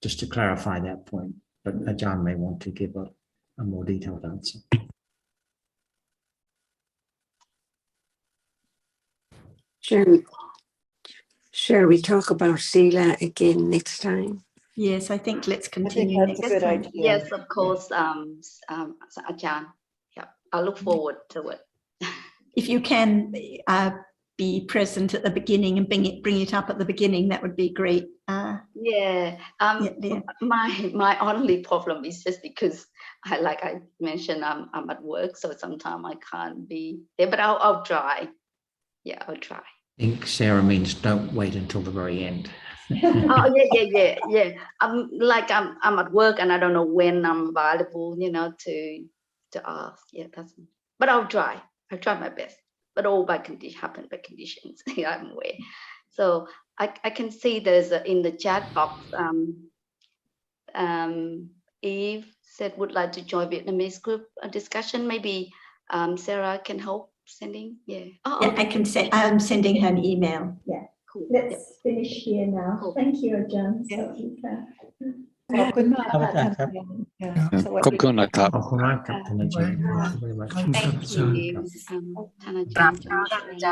Just to clarify that point, but Ajahn may want to give a more detailed answer. Shall we talk about Sila again next time? Yes, I think let's continue that's a next good time. idea. Yes, of course, Ajahn. Yeah, I look forward to it. If you can be present at the beginning and bring it up at the beginning, that would be great. Yeah. My only problem is just because like I mentioned, I'm at work, so sometimes I can't be there. But I'll try. Yeah, I'll try. I think Sarah means don't wait until the very end. Oh yeah. I'm at work and I don't know when I'm available, to ask. Yeah, but I'll try. I'll try my best. But all happen by conditions. I'm aware. So I can see there's in the chat box. Eve said would like to join Vietnamese group discussion. Maybe Sarah can help sending. Yeah. Yeah, I can say I'm sending her an email. Yeah. Cool. Let's finish here now. Cool. Thank you, Ajahn. Yeah. So, ขอบคุณมาก ขอบคุณครับ ขอบคุณนะครับ ขอบคุณมากครับท่านอาจารย์ Thank you very much. Thank you,ท่านอาจารย์